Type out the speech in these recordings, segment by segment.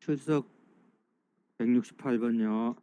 출석 168번요.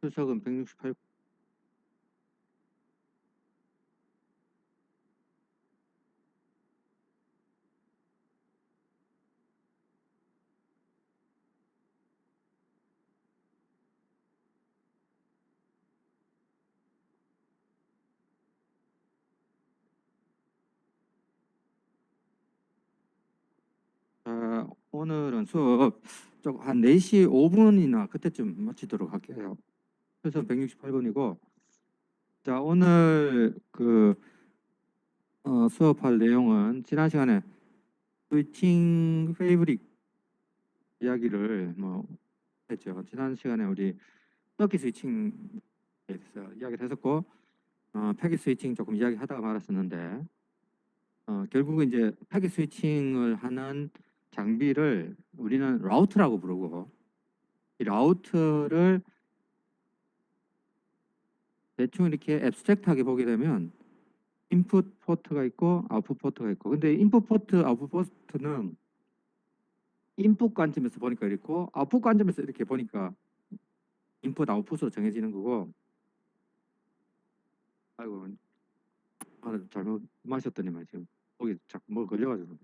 출석은 168. 오늘은 수업 한 4시 5분이나 그때쯤 마치도록 할게요. 출석 168번이고, 자, 오늘 수업할 내용은 지난 시간에 스위칭 페이브릭 이야기를 했죠. 지난 시간에 우리 서킷 스위칭에 대해서 이야기를 했었고, 패킷 스위칭 조금 이야기하다가 말았었는데, 결국은 이제 패킷 스위칭을 하는 장비를 우리는 라우트라고 부르고, 이 라우트를 대충 이렇게 앱스트랙트하게 보게 되면 인풋 포트가 있고 아웃풋 포트가 있고, 근데 인풋 포트, 아웃풋 포트는 인풋 관점에서 보니까 이렇고 아웃풋 관점에서 이렇게 보니까 인풋, 아웃풋으로 정해지는 거고. 아이고, 잘못 마셨더니만 지금 거기 자꾸 뭐 걸려가지고.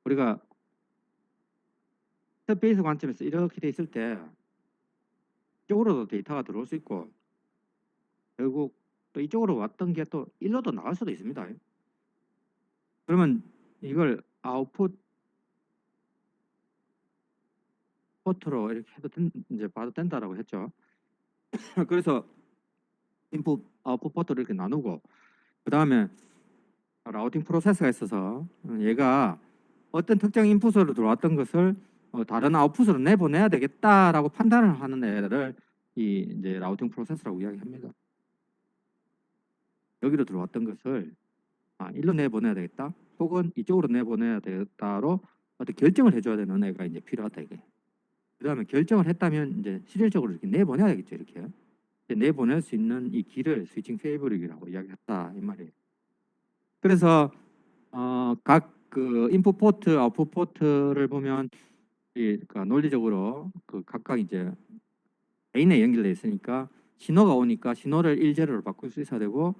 우리가 인터페이스 관점에서 이렇게 돼 있을 때 이쪽으로도 데이터가 들어올 수 있고, 결국 또 이쪽으로 왔던 게 또 일로도 나갈 수도 있습니다. 그러면 이걸 아웃풋 포트로 이렇게 해도 이제 봐도 된다라고 했죠. 그래서 인풋, 아웃풋 포트를 이렇게 나누고, 그 다음에 라우팅 프로세스가 있어서 얘가 어떤 특정 인풋으로 들어왔던 것을 다른 아웃풋으로 내보내야 되겠다라고 판단을 하는 애를 이제 라우팅 프로세스라고 이야기합니다. 여기로 들어왔던 것을 일로 내보내야 되겠다, 혹은 이쪽으로 내보내야 되겠다로 어떤 결정을 해줘야 되는 애가 이제 필요하다 이게. 그 다음에 결정을 했다면 이제 실질적으로 이렇게 내보내야 되겠죠. 이렇게 내보낼 수 있는 이 길을 스위칭 페이브릭이라고 이야기했다 이 말이에요. 그래서 각 그 인풋 포트, 아웃풋 포트를 보면 그러니까 논리적으로 각각 이제 레인에 연결돼 있으니까 신호가 오니까 신호를 1제로로 바꿀 수 있어야 되고,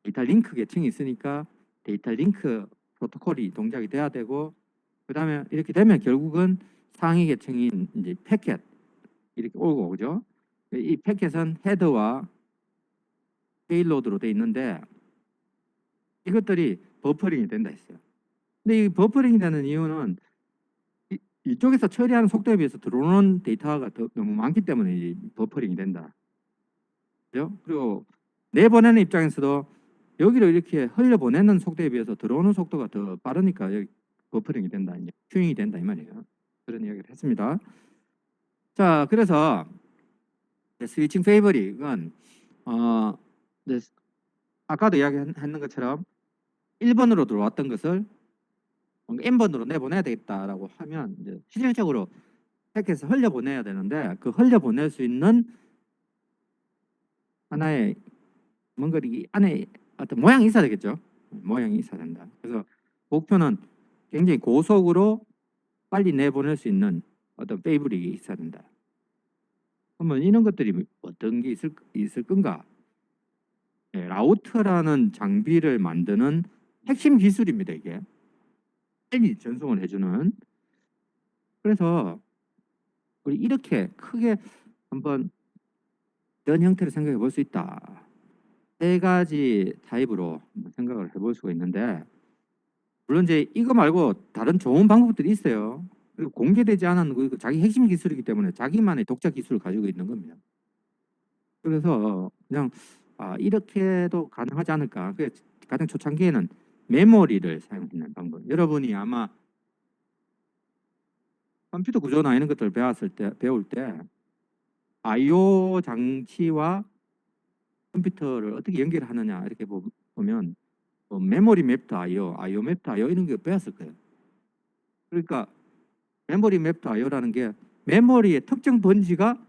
데이터 링크 계층이 있으니까 데이터 링크 프로토콜이 동작이 돼야 되고, 그 다음에 이렇게 되면 결국은 상위 계층인 이제 패켓 이렇게 오고, 그죠? 이 패켓은 헤더와 페일로드로 돼 있는데 이것들이 버퍼링이 된다 했어요. 근데 이 버퍼링이 되는 이유는 이쪽에서 처리하는 속도에 비해서 들어오는 데이터가 너무 많기 때문에 이 버퍼링이 된다. 그죠? 그리고 내보내는 입장에서도 여기로 이렇게 흘려보내는 속도에 비해서 들어오는 속도가 더 빠르니까 여기 버퍼링이 된다, 이제 큐잉이 된다 이 말이에요. 그런 이야기를 했습니다. 자, 그래서 스위칭 페이버릭은 아까도 이야기했는 것처럼 1번으로 들어왔던 것을 n번으로 내보내야 되겠다라고 하면 이제 실질적으로 패킷을 흘려보내야 되는데, 그 흘려보낼 수 있는 하나의 뭔가 이 안에 어떤 모양이 있어야 되겠죠. 모양이 있어야 된다. 그래서 목표는 굉장히 고속으로 빨리 내보낼 수 있는 어떤 페이브릭이 있어야 된다. 그러면 이런 것들이 어떤 게 있을 건가? 네, 라우터라는 장비를 만드는 핵심 기술입니다. 이게 빨리 전송을 해주는. 그래서 우리 이렇게 크게 한번 이런 형태를 생각해 볼 수 있다. 세 가지 타입으로 생각을 해볼 수가 있는데, 물론 이제 이거 말고 다른 좋은 방법들이 있어요. 그리고 공개되지 않은 그 자기 핵심 기술이기 때문에 자기만의 독자 기술을 가지고 있는 겁니다. 그래서 그냥 이렇게도 가능하지 않을까. 그 가장 초창기에는 메모리를 사용하는 방법. 여러분이 아마 컴퓨터 구조나 이런 것들을 배울 때 I/O 장치와 컴퓨터를 어떻게 연결하느냐 이렇게 보면 메모리 맵도 I/O 맵도 I/O 이런 게 배웠을 거예요. 그러니까 메모리 맵도 I/O라는 게 메모리의 특정 번지가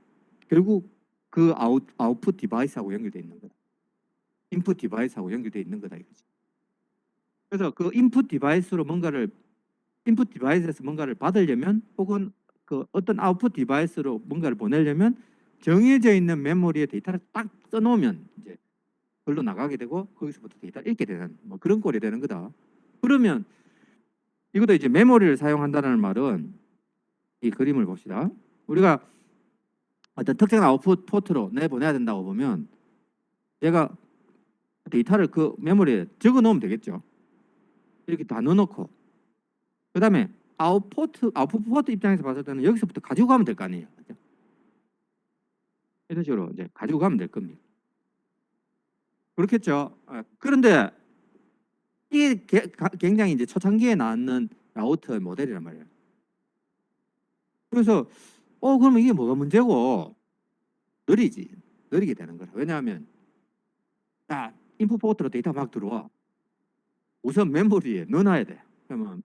결국 그 아웃풋 디바이스하고 연결되어 있는 거다. 인풋 디바이스하고 연결되어 있는 거다 이거지. 그래서 그 인풋 디바이스에서 뭔가를 받으려면 혹은 그 어떤 아웃풋 디바이스로 뭔가를 보내려면 정해져 있는 메모리에 데이터를 딱 써놓으면 이제 글로 나가게 되고 거기서부터 데이터를 읽게 되는 뭐 그런 꼴이 되는 거다. 그러면 이것도 이제 메모리를 사용한다는 말은 이 그림을 봅시다. 우리가 어떤 특정한 아웃풋 포트로 내보내야 된다고 보면 얘가 데이터를 그 메모리에 적어 놓으면 되겠죠. 이렇게 다 넣어놓고 그 다음에 아웃풋 포트 입장에서 봤을 때는 여기서부터 가지고 가면 될 거 아니에요. 그렇죠? 이런 식으로 이제 가지고 가면 될 겁니다. 그렇겠죠. 그런데 이게 굉장히 이제 초창기에 나왔는 라우터 모델이란 말이에요. 그래서 그러면 이게 뭐가 문제고 느리게 되는 거라. 왜냐하면 인풋 포트로 데이터 막 들어와. 우선 메모리에 넣어놔야 돼. 그러면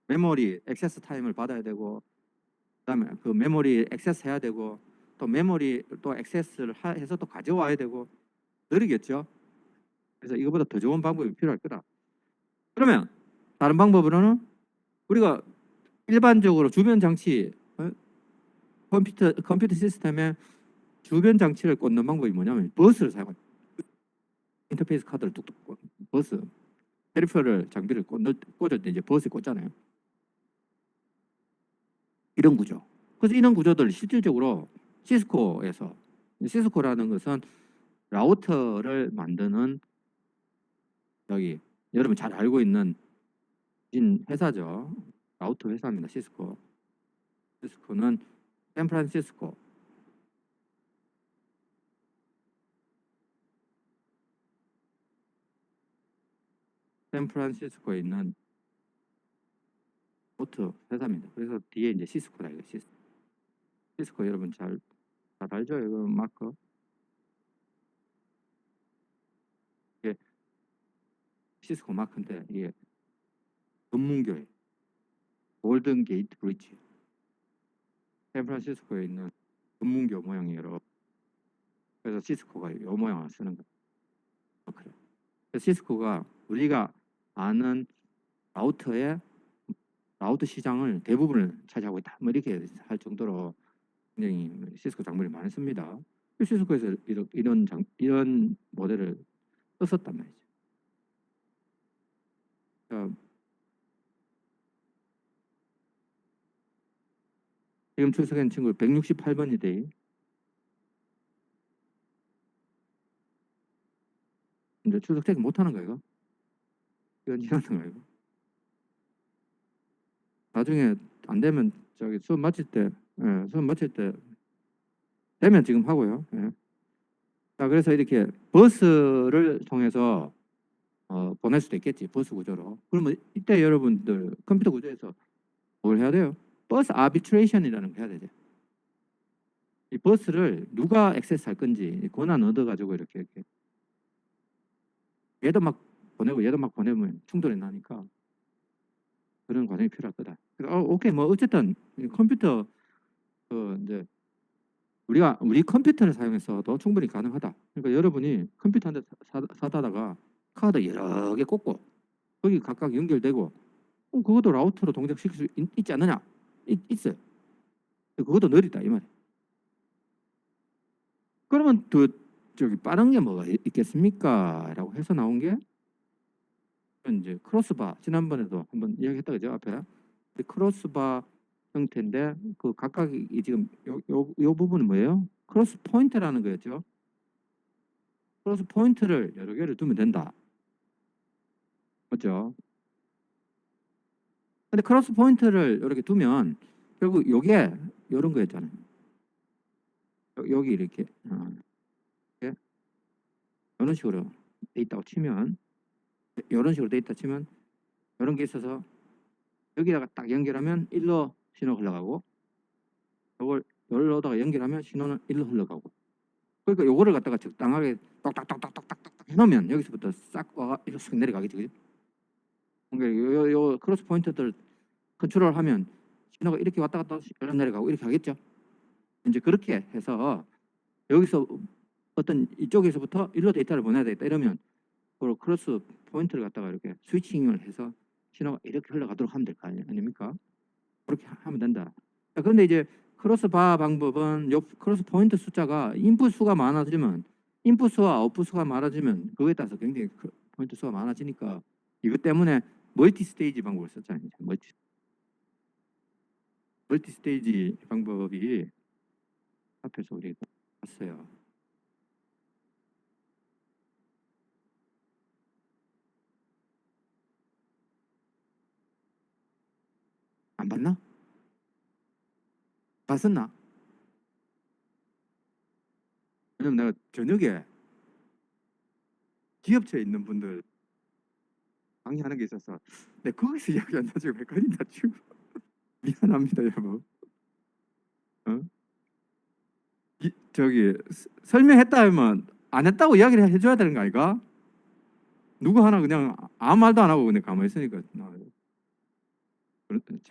메모리 액세스 타임을 받아야 되고 그다음에 그 메모리 액세스 해야 되고 또 메모리 또 액세스를 해서 또 가져와야 되고 느리겠죠. 그래서 이거보다 더 좋은 방법이 필요할 거다. 그러면 다른 방법으로는 우리가 일반적으로 주변 장치 컴퓨터 시스템에 주변 장치를 꽂는 방법이 뭐냐면 버스를 사용합니다. 인터페이스 카드를 뚝뚝 버스 페리퍼럴 장비를 꽂을 때 이제 버스에 꽂잖아요. 이런 구조. 그래서 이런 구조들 실질적으로 시스코라는 것은 라우터를 만드는 여기 여러분 잘 알고 있는 회사죠. 라우터 회사입니다. 시스코는 샌프란시스코에 있는 라우터 회사입니다. 그래서 뒤에 이제 시스코라 이거 시스코 여러분 잘 알죠? 이거 마크. 이게 시스코 마크인데 이게 전문교회 골든 게이트 브릿지 샌프란시스코에 있는 전문교 모양이에요. 그래서 시스코가 이 모양을 쓰는 거예요. 그래서 시스코가 우리가 아는 라우터 시장을 대부분을 차지하고 있다. 뭐 이렇게 할 정도로 굉장히 시스코 장비를 많이 씁니다. 시스코에서 이런 모델을 썼단 말이죠. 자, 지금 출석한 친구 168번이 돼. 이제 출석 체크 못하는 거야 이거? 이건 지나는 거야 이거? 나중에 안 되면 저기 수업 마칠 때 되면 지금 하고요. 예. 자, 그래서 이렇게 버스를 통해서 보낼 수도 있겠지. 버스 구조로. 그러면 이때 여러분들 컴퓨터 구조에서 뭘 해야 돼요? 버스 아비트레이션이라는 거 해야 되죠. 이 버스를 누가 액세스할 건지 권한 얻어가지고 이렇게 얘도 막 보내고 얘도 막 보내면 충돌이 나니까 그런 과정이 필요할 거다. 오케이 뭐 어쨌든 컴퓨터 이제 우리 컴퓨터를 사용해서도 충분히 가능하다. 그러니까 여러분이 컴퓨터 한 대 사다가 카드 여러 개 꽂고 거기 각각 연결되고 그것도 라우터로 동작시킬 수 있지 않느냐? 있어요. 그것도 느리다 이 말이에요. 그러면 더 저기 빠른 게 뭐가 있겠습니까? 라고 해서 나온 게 이제 크로스바 지난번에도 한번 이야기했다 그죠 앞에 크로스바 형태인데 그 각각이 지금 요 부분은 뭐예요? 크로스 포인트라는 거였죠. 크로스 포인트를 여러 개를 두면 된다. 맞죠? 근데 크로스 포인트를 이렇게 두면 결국 요게 이런 거였잖아요. 여기 이렇게 이런 식으로 돼 있다고 치면, 이런 식으로 돼 있다 치면 이런 게 있어서 여기다가 딱 연결하면 일로 신호가 흘러가고, 이걸 여기로다가 연결하면 신호는 일로 흘러가고. 그러니까 요거를 갖다가 적당하게 딱딱딱딱딱딱 해놓으면 여기서부터 싹 와가 이렇게 쑥 내려가겠지, 그죠? 그러니까 요 크로스 포인트들 컨트롤하면 신호가 이렇게 왔다 갔다 이렇게 내려가고 이렇게 하겠죠. 이제 그렇게 해서 여기서 어떤 이쪽에서부터 일로 데이터를 보내야 되겠다 이러면 그 크로스 포인트를 갖다가 이렇게 스위칭을 해서 신호가 이렇게 흘러가도록 하면 될 거 아닙니까? 그렇게 하면 된다. 자, 그런데 이제 크로스 바 방법은 요 크로스 포인트 숫자가 인풋 수가 많아지면, 인풋 수와 아웃풋 수가 많아지면 그거에 따라서 굉장히 포인트 수가 많아지니까 이것 때문에 멀티 스테이지 방법을 썼잖아요. 멀티 스테이지 방법이 앞에서 우리가 봤어요. 안 봤나? 봤었나? 왜냐면 내가 저녁에 기업체에 있는 분들 강의하는 게 있어서 근데 거기서 이야기 안 나지고 헷갈린다 지금. 미안합니다 여러분. 어? 저기 설명했다 하면 안 했다고 이야기를 해줘야 되는 거 아이가? 누구 하나 그냥 아무 말도 안 하고 그냥 가만히 있으니까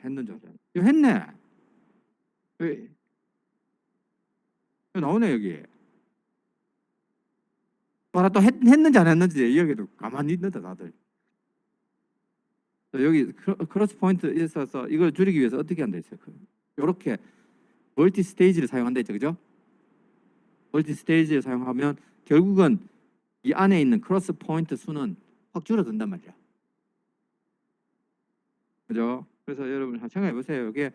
했는 줄 알아. 이거 했네. 왜 이거 나오네 여기. 봐라 또 했는지 안 했는지 이야기도 가만히 있는다 다들. 여기 크로스 포인트 있어서 이걸 줄이기 위해서 어떻게 한다 했어요? 이렇게 멀티 스테이지를 사용한다 했죠, 그죠? 멀티 스테이지를 사용하면 결국은 이 안에 있는 크로스 포인트 수는 확 줄어든단 말이야. 그죠? 그래서 여러분 한번 생각해 보세요. 이게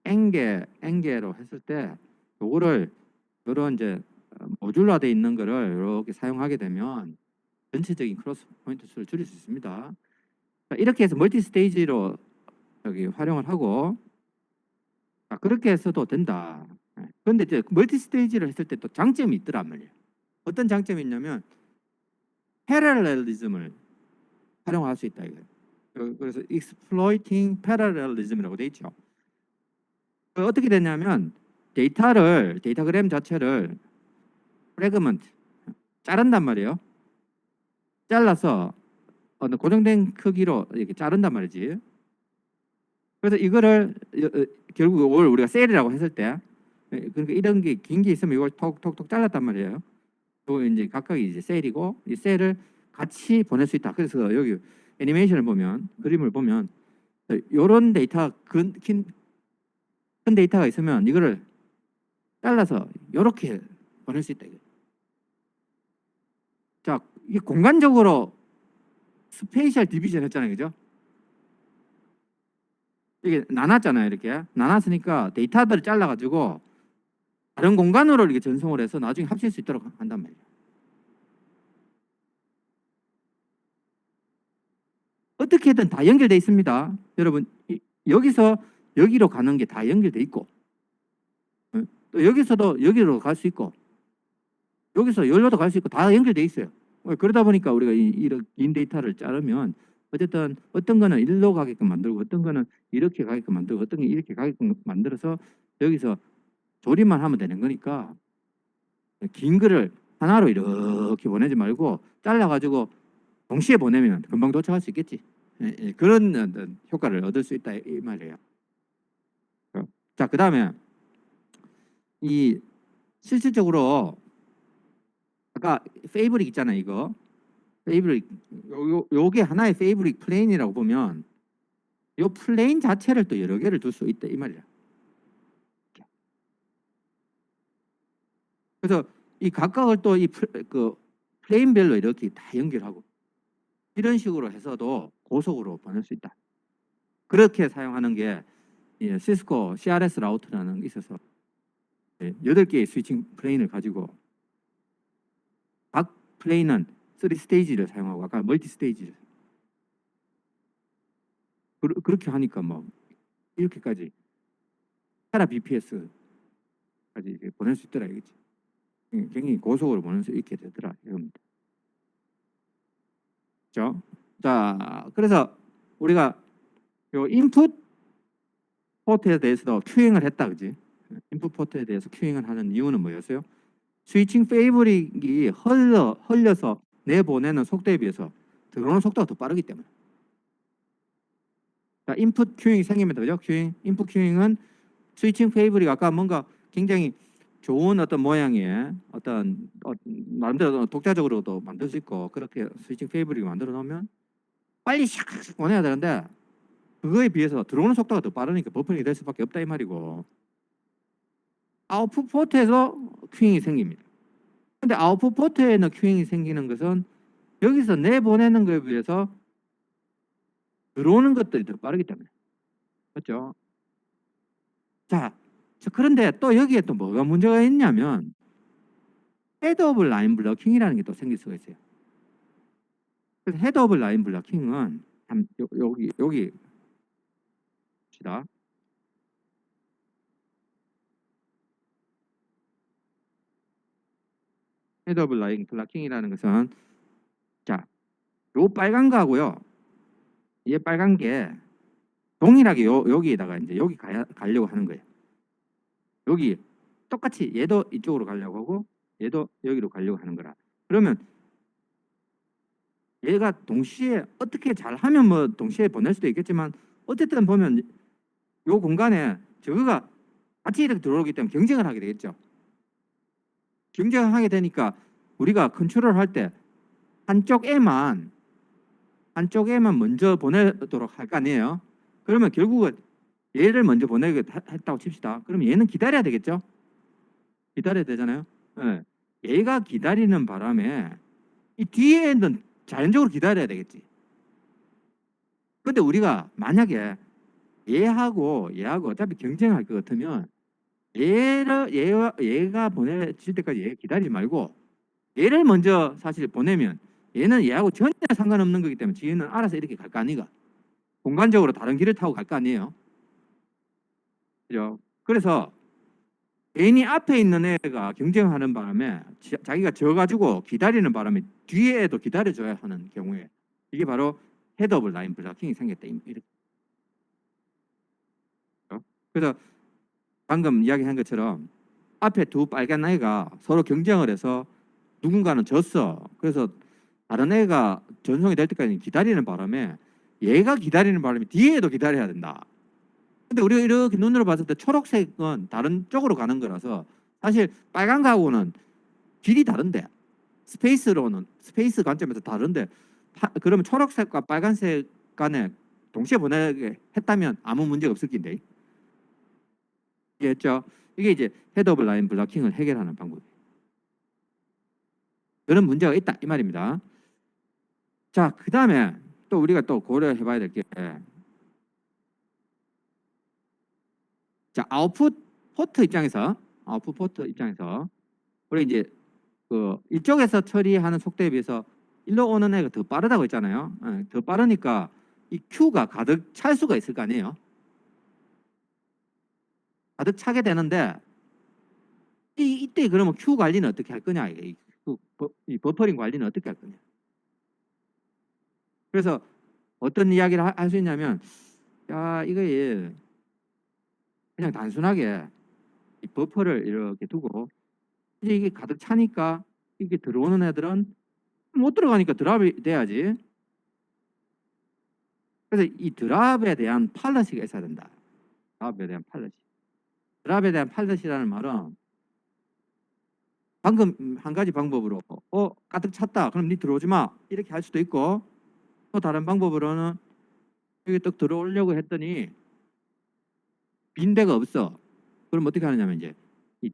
N개로 했을 때 요거를 이런 이제 모듈화되어 있는 거를 이렇게 사용하게 되면 전체적인 크로스 포인트 수를 줄일 수 있습니다. 이렇게 해서 멀티 스테이지로 여기 활용을 하고 그렇게 해서도 된다. 그런데 이제 멀티 스테이지를 했을 때 또 장점이 있더란 말이에요. 어떤 장점이 있냐면 패러렐리즘을 활용할 수 있다 이거예요. 그래서 exploiting parallelism이라고 돼 있죠. 어떻게 되냐면 데이터그램 자체를 프래그먼트 자른단 말이에요. 잘라서 어느 고정된 크기로 이렇게 자른단 말이지. 그래서 이거를 결국 이걸 우리가 셀이라고 했을 때 그러니까 이런 게 긴 게 있으면 이걸 톡톡톡 잘랐단 말이에요. 또 이제 각각이 이제 셀이고 이 셀을 같이 보낼 수 있다. 그래서 여기 애니메이션을 보면 그림을 보면 이런 데이터 큰 데이터가 있으면 이거를 잘라서 이렇게 보낼 수 있다. 자, 이 공간적으로 스페이셜 디비전 했잖아요, 그죠? 이게 나눴잖아요, 이렇게 나눴으니까 데이터들을 잘라가지고 다른 공간으로 이렇게 전송을 해서 나중에 합칠 수 있도록 한단 말이에요. 어떻게든 다 연결돼 있습니다, 여러분. 여기서 여기로 가는 게 다 연결돼 있고, 또 여기서도 여기로 갈 수 있고, 여기서 여기로도 갈 수 있고 다 연결돼 있어요. 그러다 보니까 우리가 이런 긴 데이터를 자르면 어쨌든 어떤 거는 일로 가게끔 만들고 어떤 거는 이렇게 가게끔 만들고 어떤 게 이렇게 가게끔 만들어서 여기서 조립만 하면 되는 거니까 긴 거를 하나로 이렇게 보내지 말고 잘라가지고 동시에 보내면 금방 도착할 수 있겠지. 그런 효과를 얻을 수 있다 이 말이에요. 자, 그 다음에 이 실질적으로 아까 페이브릭 있잖아요, 이거. 페이브릭 요게 하나의 페이브릭 플레인이라고 보면 요 플레인 자체를 또 여러 개를 둘 수 있다 이 말이야. 그래서 이 각각을 또 이 그 플레인별로 이렇게 다 연결하고 이런 식으로 해서도 고속으로 보낼 수 있다. 그렇게 사용하는 게 시스코 CRS 라우터라는 게 있어서 8개의 스위칭 플레인을 가지고 각 플레인은 3 스테이지를 사용하고 아까 멀티 스테이지를 그렇게 하니까 뭐 이렇게까지 테라 BPS까지 보낼 수 있더라 이거지. 굉장히 고속으로 보낼 수 있게 되더라 이겁니다. 그렇죠? 자, 그래서 우리가 요 인풋 포트에 대해서도 큐잉을 했다, 그지? 인풋 포트에 대해서 큐잉을 하는 이유는 뭐였어요? 스위칭 페이브릭이 흘려서 내보내는 속도에 비해서 들어오는 속도가 더 빠르기 때문에. 자, 인풋 큐잉이 생깁니다, 그죠? 큐잉, 인풋 큐잉은 스위칭 페이브릭 아까 뭔가 굉장히 좋은 어떤 모양의 어떤 나름대로 독자적으로도 만들 수 있고 그렇게 스위칭 페이브릭을 만들어 놓으면 빨리 샥 보내야 되는데 그거에 비해서 들어오는 속도가 더 빠르니까 버퍼링이 될 수밖에 없다 이 말이고 아웃풋 포트에서 큐잉이 생깁니다. 근데 아웃풋 포트에는 큐잉이 생기는 것은 여기서 내보내는 것에 비해서 들어오는 것들이 더 빠르기 때문에 그렇죠? 자, 그런데 또 여기에 또 뭐가 문제가 있냐면 헤드 오브 라인 블러킹이라는 게 또 생길 수가 있어요. 그래서 헤드 오브 라인 블러킹은 여기 봅시다. 헤드 오브 라인 블러킹이라는 것은 자, 요 빨간 거하고요. 얘 빨간 게 동일하게 여기에다가 이제 여기 가려고 하는 거예요. 여기 똑같이 얘도 이쪽으로 가려고 하고 얘도 여기로 가려고 하는 거라. 그러면 얘가 동시에 어떻게 잘하면 뭐 동시에 보낼 수도 있겠지만 어쨌든 보면 요 공간에 저거가 같이 이렇게 들어오기 때문에 경쟁을 하게 되겠죠. 경쟁을 하게 되니까 우리가 컨트롤 할 때 한쪽에만 먼저 보내도록 할 거 아니에요. 그러면 결국은 얘를 먼저 보내게 했다고 칩시다. 그러면 얘는 기다려야 되겠죠. 기다려야 되잖아요. 네. 얘가 기다리는 바람에 이 뒤에는 자연적으로 기다려야 되겠지. 근데 우리가 만약에 얘하고 어차피 경쟁할 것 같으면 얘가 보내질 때까지 얘 기다리지 말고 얘를 먼저 사실 보내면 얘는 얘하고 전혀 상관없는 거기 때문에 지는 알아서 이렇게 갈 거 아니가. 공간적으로 다른 길을 타고 갈 거 아니에요. 그죠? 그래서 괜히 앞에 있는 애가 경쟁하는 바람에 자기가 져가지고 기다리는 바람에 뒤에 애도 기다려줘야 하는 경우에 이게 바로 헤드 오브 라인 블러킹이 생겼다. 이렇게. 그래서 방금 이야기한 것처럼 앞에 두 빨간 애가 서로 경쟁을 해서 누군가는 졌어. 그래서 다른 애가 전송이 될 때까지 기다리는 바람에 얘가 기다리는 바람에 뒤에도 기다려야 된다. 근데 우리가 이렇게 눈으로 봤을 때 초록색은 다른 쪽으로 가는 거라서 사실 빨간 거하고는 길이 다른데 스페이스 관점에서 다른데 그러면 초록색과 빨간색 간에 동시에 보내게 했다면 아무 문제가 없을 텐데 이해했죠? 이게 이제 헤드 오브 라인 블러킹을 해결하는 방법이에요. 그런 문제가 있다 이 말입니다. 자, 그 다음에 또 우리가 또 고려해 봐야 될 게 자, 아웃풋 포트 입장에서 우리 이제 그 이쪽에서 처리하는 속도에 비해서 일로 오는 애가 더 빠르다고 했잖아요. 더 빠르니까 이 Q가 가득 찰 수가 있을 거 아니에요. 가득 차게 되는데 이때 그러면 Q 관리는 어떻게 할 거냐? 이 버퍼링 관리는 어떻게 할 거냐? 그래서 어떤 이야기를 할 수 있냐면 야, 이거 그냥 단순하게 이 버퍼를 이렇게 두고 이제 이게 가득 차니까 이게 들어오는 애들은 못 들어가니까 드랍이 돼야지. 그래서 이 드랍에 대한 팔러시가 있어야 된다. 드랍에 대한 팔러시. 드랍에 대한 팔러시라는 말은 방금 한 가지 방법으로 가득 찼다. 그럼 니 들어오지 마. 이렇게 할 수도 있고 또 다른 방법으로는 여기 딱 들어오려고 했더니 빈 데가 없어. 그럼 어떻게 하느냐면 이제 이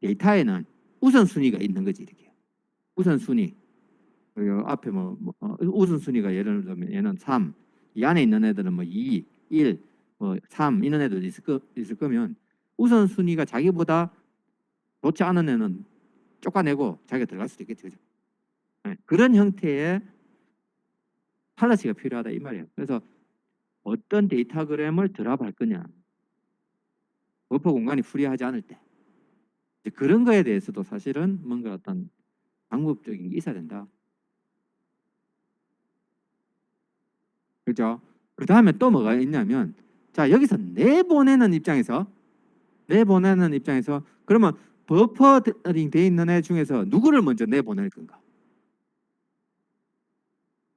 데이터에는 우선순위가 있는 거지 이렇게. 우선순위. 앞에 우선순위가 예를 들면 얘는 3, 이 안에 있는 애들은 뭐 2, 1, 3 이런 애들 있을 거면 우선순위가 자기보다 좋지 않은 애는 쫓아내고 자기가 들어갈 수도 있겠죠. 그죠? 네, 그런 형태의 팔러시가 필요하다 이 말이에요. 그래서 어떤 데이터그램을 드랍할 거냐. 버퍼 공간이 프리하지 않을 때. 이제 그런 거에 대해서도 사실은 뭔가 어떤 방법적인 게 있어야 된다. 그죠? 그 다음에 또 뭐가 있냐면, 자, 여기서 내보내는 입장에서 그러면 버퍼링 돼 있는 애 중에서 누구를 먼저 내보낼 건가?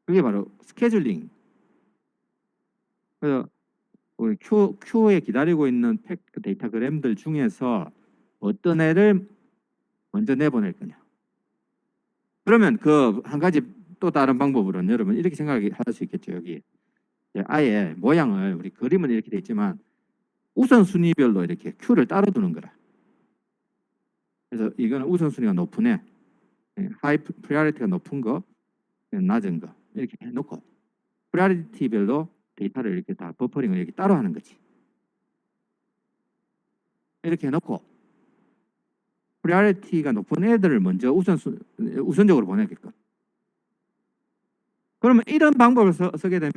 그게 바로 스케줄링. 그래서 우리 큐에 기다리고 있는 그 데이터그램들 중에서 어떤 애를 먼저 내보낼 거냐. 그러면 그 한 가지 또 다른 방법으로는 여러분 이렇게 생각할 수 있겠죠. 여기 아예 모양을 우리 그림은 이렇게 돼 있지만 우선순위별로 이렇게 큐를 따로 두는 거라. 그래서 이거는 우선순위가 높은 애, 하이 프리오리티가 높은 거, 낮은 거 이렇게 해놓고 프리오리티별로 데이터를 이렇게 다 버퍼링을 이렇게 따로 하는 거지. 이렇게 해놓고 프리오리티가 높은 애들을 먼저 우선적으로 보내게끔. 그러면 이런 방법을 쓰게 되면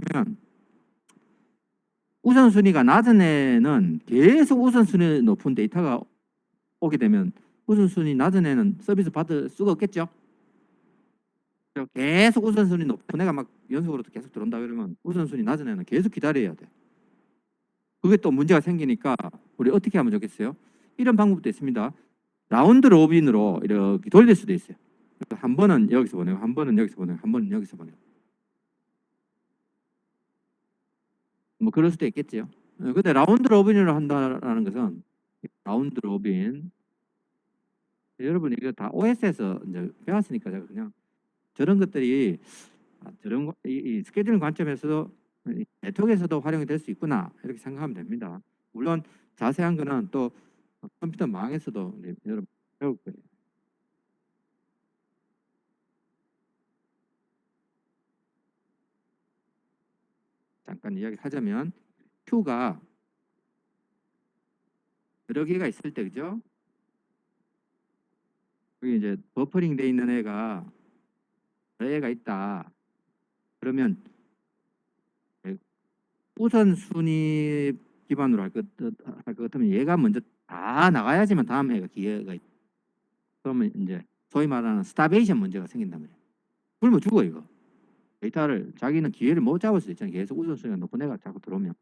우선순위가 낮은 애는 계속 우선순위 높은 데이터가 오게 되면 우선순위 낮은 애는 서비스 받을 수가 없겠죠. 계속 우선순위 높은 애가 막 연속으로 계속 들어온다 그러면 우선순위 낮은 애는 계속 기다려야 돼. 그게 또 문제가 생기니까 우리 어떻게 하면 좋겠어요? 이런 방법도 있습니다. 라운드 로빈으로 이렇게 돌릴 수도 있어요. 한 번은 여기서 보내고 한 번은 여기서 보내고 한 번은 여기서 보내고 뭐 그럴 수도 있겠죠. 근데 라운드 로빈으로 한다라는 것은 라운드 로빈 여러분 이거 다 OS에서 이제 배웠으니까 제가 그냥 저런 것들이 저런 이 스케줄링 관점에서도 네트워크에서도 활용이 될 수 있구나 이렇게 생각하면 됩니다. 물론 자세한 거는 또 컴퓨터 망에서도 여러분 배울 거예요. 잠깐 이야기하자면 큐가 여러 개가 있을 때 그죠? 여기 이제 버퍼링 돼 있는 애가 있다. 그러면 우선순위 기반으로 할 것 같으면 얘가 먼저 다 나가야지만 다음 애가 기회가 있다. 그러면 이제 소위 말하는 스타베이션 문제가 생긴단 말이에요. 굶어 죽어 이거. 데이터를 자기는 기회를 못 잡을 수 있잖아요. 계속 우선순위가 높은 애가 자꾸 들어오면.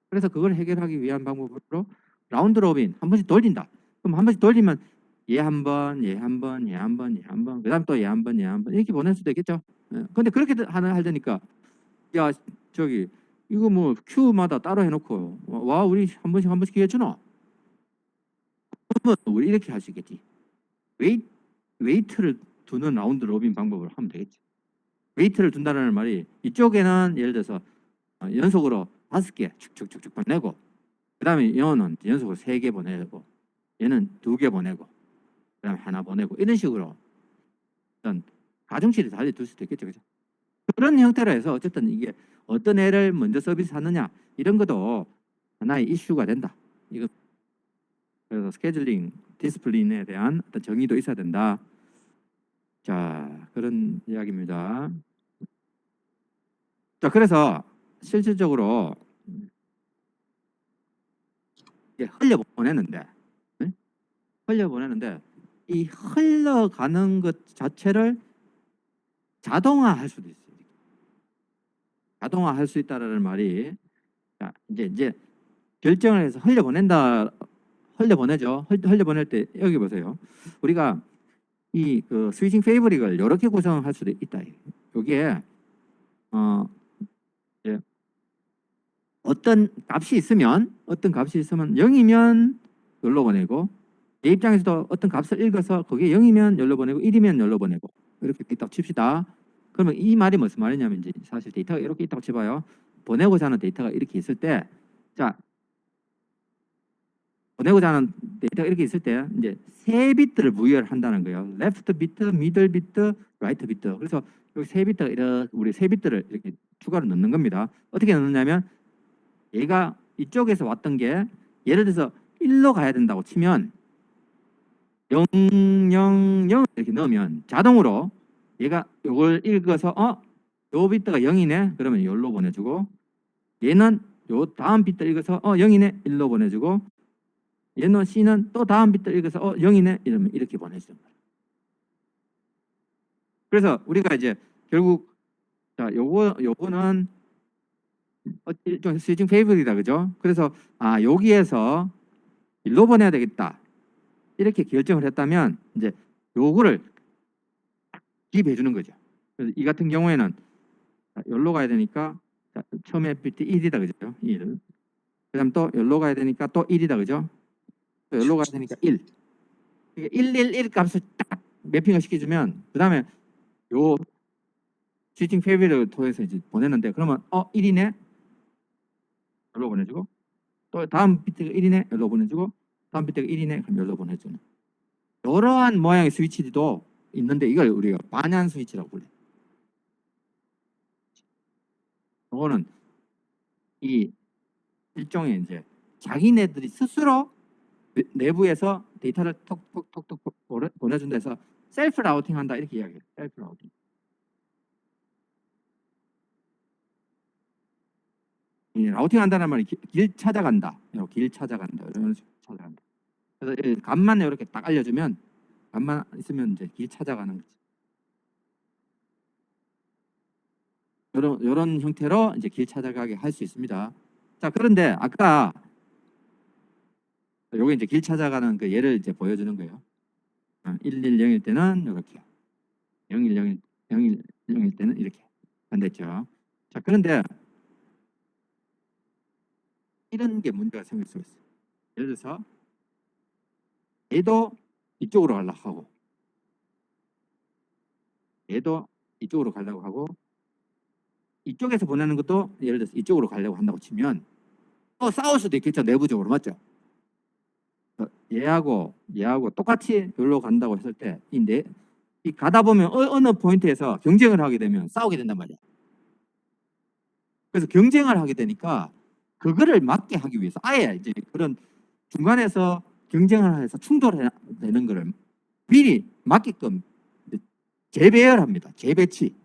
그래서 그걸 해결하기 위한 방법으로 라운드 로빈 한 번씩 돌린다. 그럼 한 번씩 돌리면 얘 한 번, 얘 한 번, 얘 한 번, 얘 한 번, 그다음 또 얘 한 번, 얘 한 번 이렇게 보낼 수도 있겠죠. 근데 그렇게 하려니까 야 저기 이거 뭐 큐마다 따로 해놓고 와 우리 한 번씩 기회 주노? 그러면 우리 이렇게 할 수 있겠지. 웨이트를 두는 라운드 로빈 방법을 하면 되겠지. 웨이트를 둔다는 말이 이쪽에는 예를 들어서 연속으로 5개 축축축축 보내고 그다음에 얘는 연속으로 3개 보내고 얘는 2개 보내고 그다음에 하나 보내고 이런 식으로 어떤 가중치를 달리 둘 수도 있겠죠. 그죠? 그런 형태로 해서 어쨌든 이게 어떤 애를 먼저 서비스하느냐 이런 것도 하나의 이슈가 된다. 이거 그래서 스케줄링 디스플린에 대한 어떤 정의도 있어야 된다. 자 그런 이야기입니다. 자 그래서 실질적으로 흘려보내는데 이 흘러가는 것 자체를 자동화할 수도 있어요. 자동화할 수 있다라는 말이 자, 이제 결정을 해서 흘려보내죠. 흘려보낼 때 여기 보세요. 우리가 이 그 스위칭 페이브릭을 이렇게 구성할 수도 있다. 여기에 이제 어떤 값이 있으면 0이면 열로 보내고 내 입장에서도 어떤 값을 읽어서 그게 0이면 열로 보내고 1이면 열로 보내고 이렇게 있다고 칩시다. 그러면 이 말이 무슨 말이냐면 이제 사실 데이터가 이렇게 있다고 쳐봐요. 보내고자 하는 데이터가 이렇게 있을 때 자 보내고자 하는 데이터가 이렇게 있을 때 이제 세 비트를 부여를 한다는 거예요. 레프트 비트, 미들 비트, 라이트 비트. 그래서 여기 세 비트가 이렇게 우리 세 비트를 이렇게 추가로 넣는 겁니다. 어떻게 넣느냐면 얘가 이쪽에서 왔던 게 예를 들어서 1로 가야 된다고 치면 0, 0, 0 이렇게 넣으면 자동으로 얘가 이걸 읽어서 요 비트가 0이네 그러면 열로 보내주고 얘는 요 다음 빗들 읽어서 0이네 1로 보내주고, 얘는 C는 또 다음 빗들 읽어서 0이네 이러면 이렇게 보내주는 거예요. 그래서 우리가 이제 결국 자 요거는 일종의 스위칭 페이블이다, 그죠? 그래서 여기에서 1로 보내야 되겠다 이렇게 결정을 했다면 이제 요거를 기입해 주는 거죠. 그래서 이 같은 경우에는 여기로 가야 되니까 처음에 비트 1이다, 그죠? 1. 그다음 또 여기로 가야 되니까 또 1이다, 그죠? 또 여기로 가야 되니까 1. 111 값을 딱 매핑을 시켜주면 그 다음에 요 스위칭 페이블을 통해서 이제 보내는데, 그러면 1이네 여기로 보내주고, 또 다음 비트가 1이네 여기로 보내주고, 다음 비트가 1이네 그럼 여기로 보내주는 이러한 모양의 스위치도 있는데 이걸 우리가 반향 스위치라고 불러요. 이거는 이 일종의 이제 자기네들이 스스로 내부에서 데이터를 톡톡톡톡 보내준다 해서 셀프 라우팅 한다 이렇게 이야기해요. 셀프 라우팅. 라우팅 한다는 말이 길 찾아간다. 길 찾아간다. 이런 식으로 찾아간다. 그래서 이 값만 이렇게 딱 알려주면, 값만 있으면 이제 길 찾아가는 거지. 이런 형태로 이제 길 찾아가게 할 수 있습니다. 자, 그런데 아까 요게 이제 길 찾아가는 그 예를 이제 보여주는 거예요. 110일 때는 이렇게, 010일 때는 이렇게 안 됐죠. 자, 그런데 이런 게 문제가 생길 수 있어요. 예를 들어서 얘도 이쪽으로 가려고 하고, 얘도 이쪽으로 가려고 하고, 이쪽에서 보내는 것도 예를 들어서 이쪽으로 가려고 한다고 치면 또 싸울 수도 있겠죠, 내부적으로. 맞죠? 얘하고 똑같이 여기로 간다고 했을 때 이 가다 보면 어느 포인트에서 경쟁을 하게 되면 싸우게 된단 말이야. 그래서 경쟁을 하게 되니까 그거를 막게 하기 위해서 아예 이제 그런 중간에서 경쟁을 해서 충돌되는 거를 미리 막게끔 재배열 합니다. 재배치.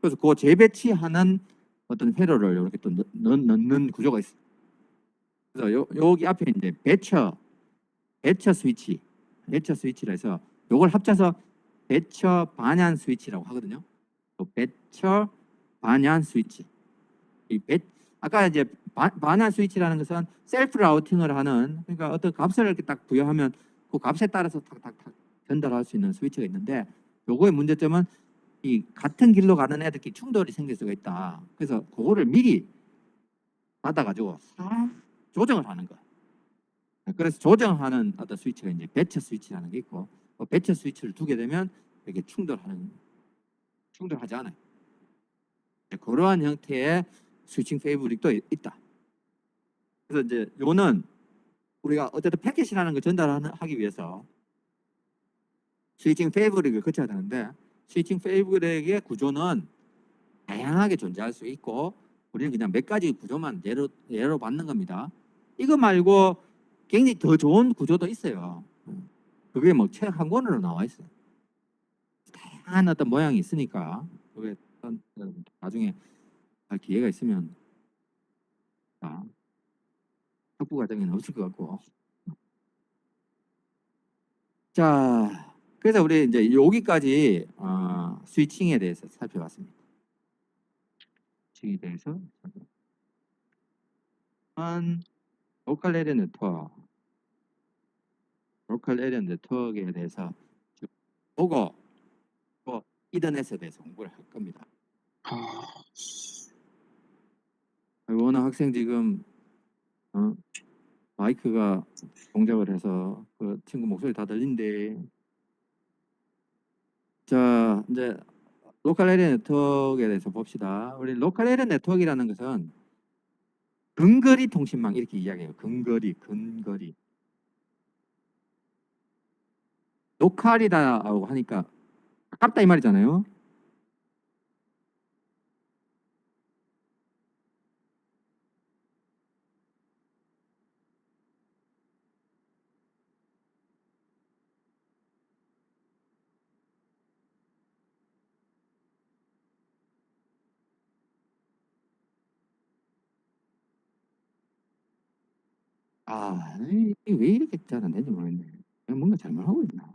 그래서 그 재배치하는 어떤 회로를 이렇게 또 넣는 구조가 있어요. 그래서 여기 앞에 이제 배처 스위치라 해서 요걸 합쳐서 배처 반향 스위치라고 하거든요. 배처 반향 스위치. 이 아까 이제 반향 스위치라는 것은 셀프 라우팅을 하는, 그러니까 어떤 값을 이렇게 딱 부여하면 그 값에 따라서 탁탁탁 전달할 수 있는 스위치가 있는데, 요거의 문제점은 이 같은 길로 가는 애들끼리 충돌이 생길 수가 있다. 그래서 그거를 미리 받아가지고 조정을 하는 거야. 그래서 조정하는 어떤 스위치가 이제 배처 스위치라는 게 있고, 배처 스위치를 두게 되면 이렇게 충돌하지 않아요. 그러한 형태의 스위칭 페이브릭도 있다. 그래서 이제 요는 우리가 어쨌든 패킷이라는 걸 전달하기 위해서 스위칭 페이브릭을 거쳐야 되는데, 스위칭 페이브릭의 구조는 다양하게 존재할 수 있고, 우리는 그냥 몇 가지 구조만 예로 받는 겁니다. 이거 말고 굉장히 더 좋은 구조도 있어요. 그게 뭐 책 한 권으로 나와 있어요. 다양한 어떤 모양이 있으니까 그게 나중에 할 기회가 있으면 학부 과정에는 없을 것 같고. 자, 그래서 우리 이제 여기까지 스위칭에 대해서 살펴봤습니다. 스위칭에 대해서 로컬 에리어 네트워크에 대해서 보고 또 이더넷에 대해서 공부를 할 겁니다. 워낙 학생 지금 마이크가 동작을 해서 그 친구 목소리 다 들린대. 자, 이제 로컬 에리어 네트워크에 대해서 봅시다. 우리 로컬 에리어 네트워크라는 것은 근거리 통신망 이렇게 이야기해요. 근거리. 로컬이다라고 하니까 가깝다 이 말이잖아요. 이게 왜 이렇게 잘 안 되는지 모르겠네. 내가 뭔가 잘못하고 있나?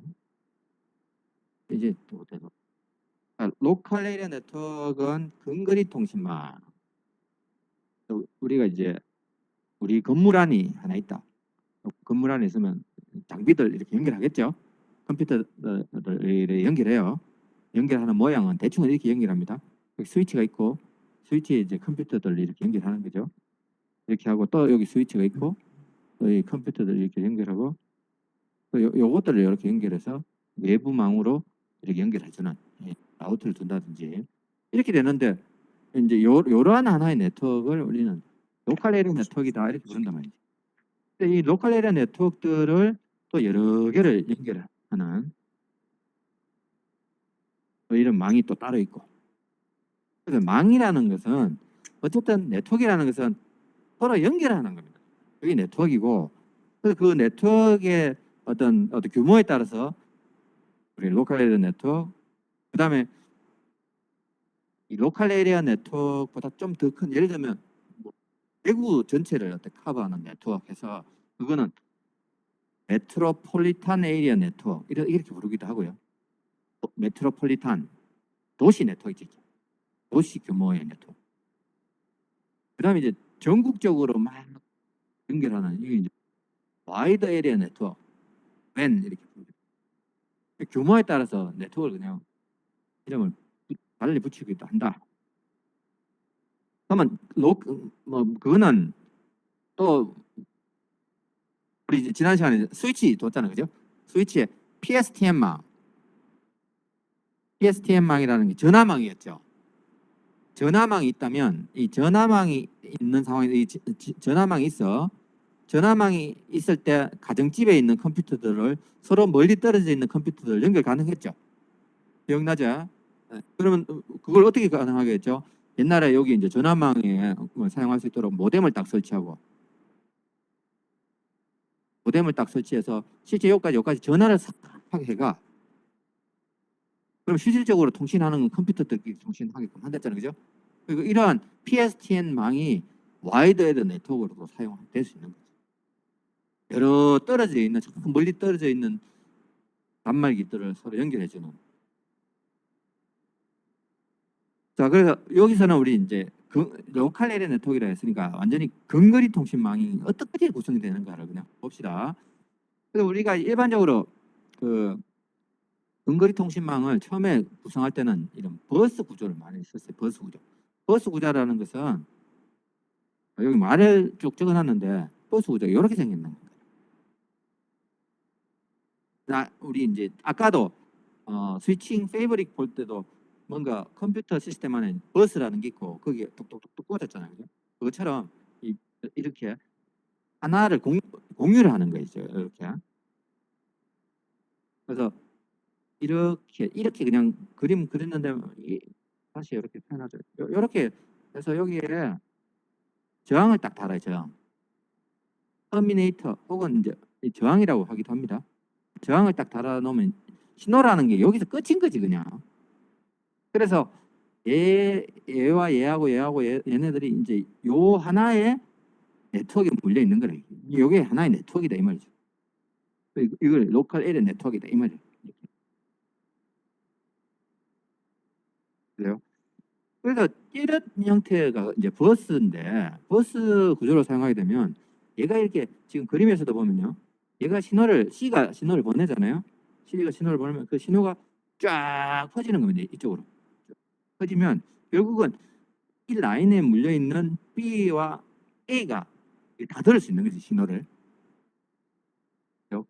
이제 또 되고. 로컬 에리아 네트워크는 근거리 통신망. 우리가 이제 우리 건물 안이 하나 있다. 건물 안에 있으면 장비들 이렇게 연결하겠죠. 컴퓨터를 연결해요. 연결하는 모양은 대충 이렇게 연결합니다. 여기 스위치가 있고 스위치에 이제 컴퓨터들 이렇게 연결하는 거죠. 이렇게 하고 또 여기 스위치가 있고 또 이 컴퓨터들 이렇게 연결하고 또 요것들을 이렇게 연결해서 외부망으로 이렇게 연결해주는 라우터를 둔다든지 이렇게 되는데 이제 요러한 하나의 네트워크를 우리는 로컬 에리아 네트워크이다 이렇게 부른단 말이죠. 근데 이 로컬 에리아 네트워크들을 또 여러 개를 연결하는 또 이런 망이 또 따로 있고. 그래서 망이라는 것은 어쨌든 네트워크라는 것은 서로 연결하는 겁니다. 그게 네트워크이고 그 네트워크의 어떤 규모에 따라서 우리 로컬 에리아 네트워크 그다음에 이 로컬 에리아 네트워크보다 좀 더 큰 예를 들면 뭐 대구 전체를 어떻게 커버하는 네트워크 해서 그거는 메트로폴리탄 에리아 네트워크 이렇게 부르기도 하고요. 메트로폴리탄 도시 네트워크 있죠. 도시 규모의 네트워크. 그다음에 이제 전국적으로 막 연결하는 이게 이제 와이드 에리아 네트워크, WAN 이렇게 부르죠. 규모에 따라서 네트워크를 그냥 이름을 달리 붙이기도 한다. 그러면 뭐 그거는 또 우리 이제 지난 시간에 스위치 뒀잖아요, 그죠? 스위치에 PSTN망이라는 게 전화망이었죠. 전화망이 있다면 이 전화망이 있는 상황에서 이 전화망이 있어. 전화망이 있을 때 가정집에 있는 컴퓨터들을 서로 멀리 떨어져 있는 컴퓨터들 연결 가능했죠. 기억나죠? 그러면 그걸 어떻게 가능하게 했죠? 옛날에 여기 이제 전화망에 사용할 수 있도록 모뎀을 딱 설치하고 모뎀을 딱 설치해서 실제 여기까지 전화를 싹 해가 그럼 실질적으로 통신하는 컴퓨터들끼리 통신하게끔 한댔잖아요, 그죠? 그리고 이러한 PSTN망이 와이드 에리어 네트워크로도 사용될 수 있는 거죠. 여러 떨어져 있는 멀리 떨어져 있는 단말기들을 서로 연결해주는. 자, 그래서 여기서는 우리 이제 로컬 에리아 네트워크라 했으니까 완전히 근거리 통신망이 어떻게 구성이 되는가를 그냥 봅시다. 그래서 우리가 일반적으로 그 근거리 통신망을 처음에 구성할 때는 이런 버스 구조를 많이 썼어요. 버스 구조. 버스 구조라는 것은 여기 말을 쭉 적어놨는데 버스 구조가 이렇게 생겼는 거예요. 우리 이제 아까도 스위칭 페이브릭 볼 때도 뭔가 컴퓨터 시스템 안에 버스라는 게 있고 거기에 뚝뚝뚝뚝 꽂았잖아요. 그죠? 그것처럼 이렇게 하나를 공유를 하는 거죠. 이렇게. 그래서 이렇게 그냥 그림 그렸는데 다시 이렇게 표현하죠. 이렇게 해서 여기에 저항을 딱 달아요. 저항. 터미네이터 혹은 이제 저항이라고 하기도 합니다. 저항을 딱 달아놓으면 신호라는 게 여기서 끝인 거지 그냥. 그래서 얘와 얘하고 얘네들이 이제 요 하나의 네트워크에 물려 있는 거래. 이게 하나의 네트워크이다 이 말이죠. 이걸 로컬 에리아 네트워크이다 이 말이에요. 그래요? 그래서 이런 형태가 이제 버스인데 버스 구조를 사용하게 되면 얘가 이렇게 지금 그림에서도 보면요. 얘가 C가 신호를 보내잖아요. C가 신호를 보내면 그 신호가 쫙 퍼지는 겁니다. 이쪽으로. 퍼지면 결국은 이 라인에 물려 있는 B와 A가 다 들을 수 있는 거지 신호를.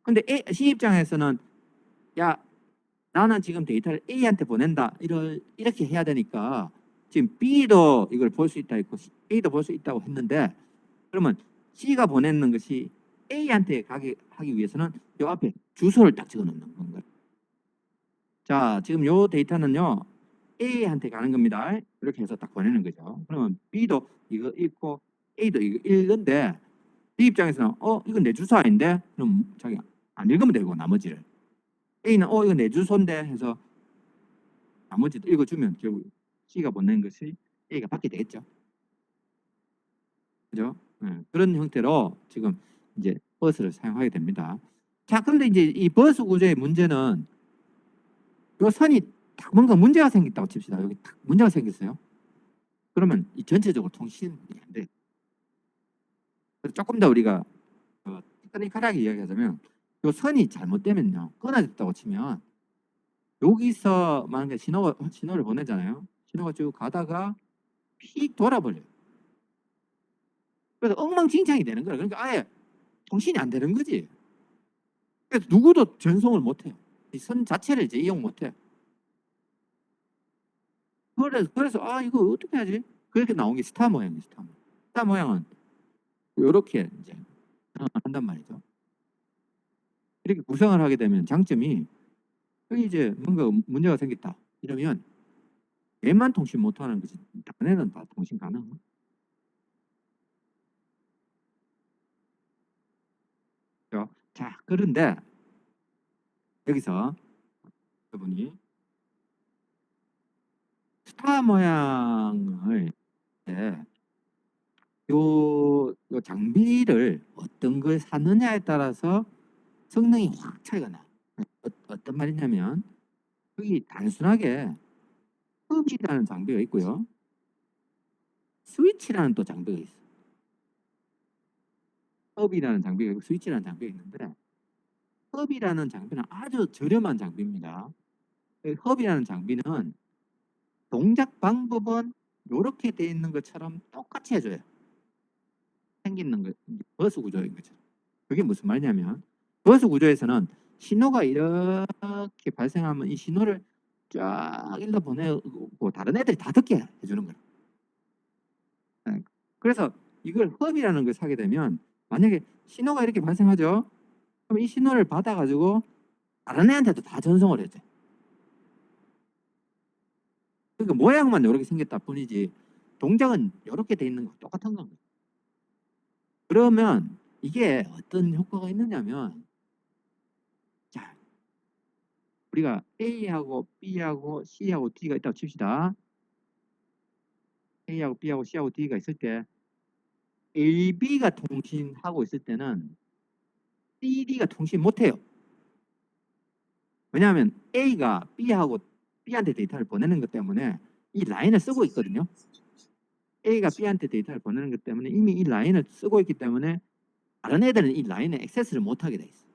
근데 C 입장에서는 야 나는 지금 데이터를 A한테 보낸다 이렇게 해야 되니까 지금 B도 이걸 볼 수 있다 있고 A도 볼 수 있다고 했는데 그러면 C가 보내는 것이 A한테 하기 위해서는 요 앞에 주소를 딱 적어 놓는 건가요? 자 지금 요 데이터는요 A한테 가는 겁니다. 이렇게 해서 딱 보내는 거죠. 그러면 B도 이거 읽고 A도 이거 읽는데 B 입장에서는 이건 내 주소 아닌데 그럼 자기 안 읽으면 되고 나머지를 A는 이거 내 주소인데 해서 나머지도 읽어주면 결국 C가 보낸 것이 A가 받게 되겠죠. 그죠? 그런 형태로 지금 이제 버스를 사용하게 됩니다. 자, 그런데 이제 이 버스 구조의 문제는 요 선이 딱 뭔가 문제가 생겼다고 칩시다. 여기 딱 문제가 생겼어요. 그러면 이 전체적으로 통신이 안 돼요. 그래서 조금 더 우리가 테크니컬하게 이야기하자면 요 선이 잘못되면요, 끊어졌다고 치면 여기서 만약에 신호를 보내잖아요. 신호가 쭉 가다가 픽 돌아버려요. 그래서 엉망진창이 되는 거예요. 그러니까 아예 통신이 안 되는 거지. 그래서 누구도 전송을 못 해요. 이 선 자체를 이제 이용 못 해요. 그래서 이거 어떻게 하지? 그렇게 나온 게 스타 모양이에요. 스타 모양은 이렇게 이제 한단 말이죠. 이렇게 구성을 하게 되면 장점이 여기 이제 뭔가 문제가 생겼다 이러면 얘만 통신 못하는 거지 다른 애는 다 통신 가능. 자, 그런데 여기서 여러분이 스타 모양을 요 장비를 어떤 걸 사느냐에 따라서 성능이 확 차이가 나. 어떤 말이냐면 여기 단순하게 흡이라는 장비가 있고요. 스위치라는 또 장비가 있어. 흡이라는 장비가 있고 스위치라는 장비가 있는데 흡이라는 장비는 아주 저렴한 장비입니다. 흡이라는 장비는 동작 방법은 이렇게 돼 있는 것처럼 똑같이 해줘요. 생기는 거 버스 구조인 거죠. 그게 무슨 말이냐면 버스 구조에서는 신호가 이렇게 발생하면 이 신호를 쫙 일러 보내고 다른 애들이 다 듣게 해주는 거예요. 그래서 이걸 흡이라는 걸 사게 되면 만약에 신호가 이렇게 발생하죠. 그럼 이 신호를 받아가지고 다른 애한테도 다 전송을 해줘요. 그러니까 모양만 이렇게 생겼다 뿐이지 동작은 이렇게 돼 있는 거 똑같은 겁니다. 그러면 이게 어떤 효과가 있느냐면 자, 우리가 A하고 B하고 C하고 D가 있다고 칩시다. A하고 B하고 C하고 D가 있을 때 A, B가 통신하고 있을 때는 C, D가 통신 못해요. 왜냐하면 A가 B한테 데이터를 보내는 것 때문에 이 라인을 쓰고 있거든요. A가 B한테 데이터를 보내는 것 때문에 이미 이 라인을 쓰고 있기 때문에 다른 애들은 이 라인에 액세스를 못하게 돼 있어요.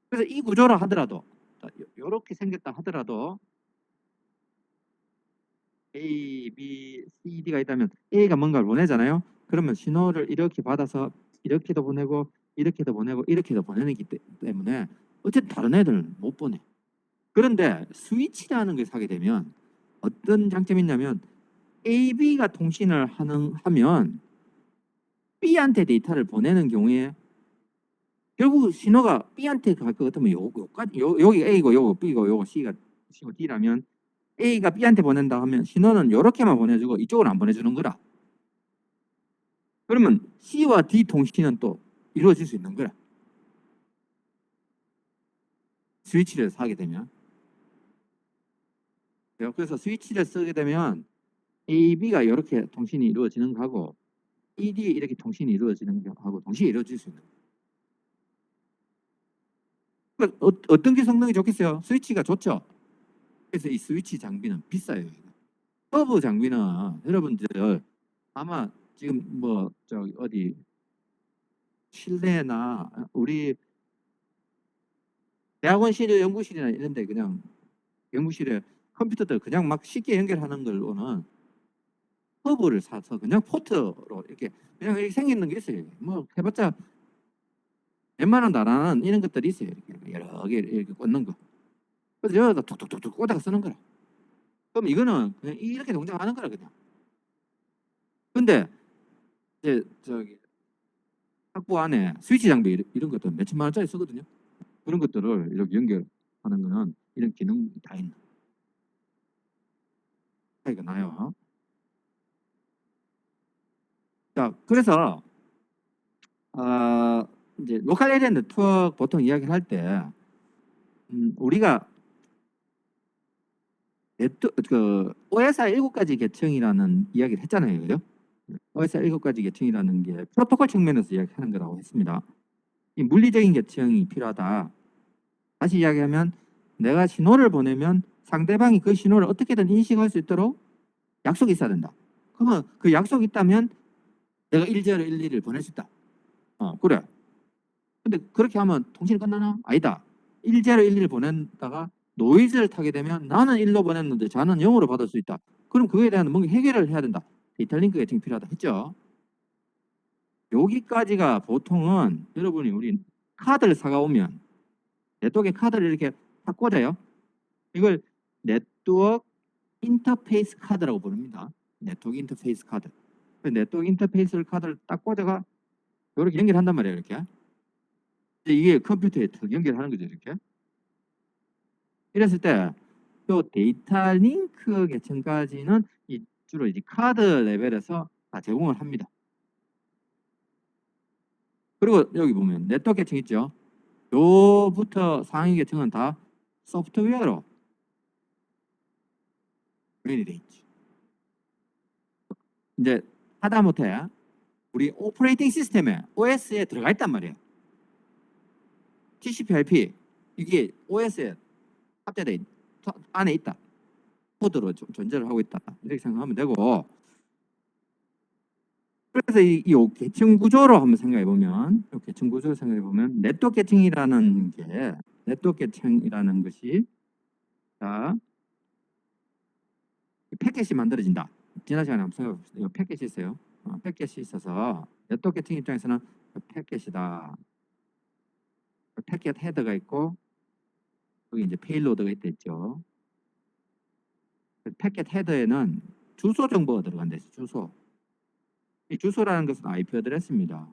그래서 이 구조라 하더라도 이렇게 생겼다 하더라도 A, B, C, D가 있다면 A가 뭔가를 보내잖아요. 그러면 신호를 이렇게 받아서 이렇게도 보내고 이렇게도 보내고 이렇게도 보내기 때문에 어쨌든 다른 애들은 못 보내. 그런데 스위치라는 걸 사게 되면 어떤 장점이 있냐면 A, B가 통신을 하면 B한테 데이터를 보내는 경우에 결국 신호가 B한테 갈 것 같으면 여기 A고 요거 B고 요거 C고 D라면 A가 B한테 보낸다 하면 신호는 이렇게만 보내주고 이쪽은 안 보내주는 거라. 그러면 C와 D 통신은 또 이루어질 수 있는 거야. 스위치를 사게 되면. 그래서 스위치를 쓰게 되면 A, B가 이렇게 통신이 이루어지는 거하고 E, D 이렇게 통신이 이루어지는 거하고 동시에 이루어질 수 있는 거야. 그러니까 어떤 게 성능이 좋겠어요? 스위치가 좋죠. 그래서 이 스위치 장비는 비싸요. 서브 장비는 여러분들 아마 지금 뭐 저기 어디 실내나 우리 대학원실 연구실이나 이런데 그냥 연구실에 컴퓨터들 그냥 막 쉽게 연결하는 걸로는 허브를 사서 그냥 포트로 이렇게 그냥 이렇게 생기는 게 있어요. 뭐 해봤자 웬만한 나라는 이런 것들이 있어요. 이렇게 여러 개 이렇게 꽂는 거. 그래서 여기다 툭툭툭툭 꽂아서 쓰는 거라. 그럼 이거는 그냥 이렇게 동작하는 거라 그냥. 근데 이제 저기 학부 안에 스위치 장비 이런 것도 몇천만 원짜리 쓰거든요. 그런 것들을 이렇게 연결하는 거는 이런 기능이 다 있는 차이가 나요. 자, 그래서 이제 로컬 에리아 네트워크 보통 이야기를 할 때 우리가 OSI 7가지 계층이라는 이야기를 했잖아요. 그죠? OSR 7가지 계층이라는 게 프로토콜 측면에서 이야기하는 거라고 했습니다. 이 물리적인 계층이 필요하다. 다시 이야기하면 내가 신호를 보내면 상대방이 그 신호를 어떻게든 인식할 수 있도록 약속이 있어야 된다. 그러면 그 약속이 있다면 내가 1011을 보낼 수 있다. 그래. 근데 그렇게 하면 통신이 끝나나? 아니다. 1011을 보낸다가 노이즈를 타게 되면 나는 1로 보냈는데 자는 0으로 받을 수 있다. 그럼 그거에 대한 뭔가 해결을 해야 된다. 데이터 링크 계층이 필요하다 했죠. 여기까지가 보통은 여러분이 우리 카드를 사가오면 네트워크에 카드를 이렇게 딱 꽂아요. 이걸 네트워크 인터페이스 카드라고 부릅니다. 네트워크 인터페이스 카드. 네트워크 인터페이스 카드를 딱 꽂아가 이렇게 연결한단 말이에요. 이렇게. 이게 컴퓨터에 탁 연결하는 거죠. 이렇게. 이랬을 때 또 데이터 링크 계층까지는 주로 이제 카드 레벨에서 다 제공을 합니다. 그리고 여기 보면 네트워크 계층 있죠. 요부터 상위 계층은 다 소프트웨어로 구현이 돼 있지. 이제 하다못해 우리 오퍼레이팅 시스템에 OS에 들어가 있단 말이에요. TCP/IP 이게 OS에 합재돼 안에 있다. 코드로 존재를 하고 있다. 이렇게 생각하면 되고. 그래서 이 계층 구조로 한번 생각해 보면, 계층 구조를 생각해 보면 네트워크 계층이라는 것이 자 패킷이 만들어진다. 지난 시간에 한번 생각해 봅시다. 이거 패킷이 있어요. 패킷이 있어서 네트워크 계층 입장에서는 패킷이다. 패킷 헤더가 있고 여기 이제 페일로드가 있죠. 패킷 헤더에는 주소 정보가 들어간다. 주소. 이 주소라는 것은 IP 어드레스입니다.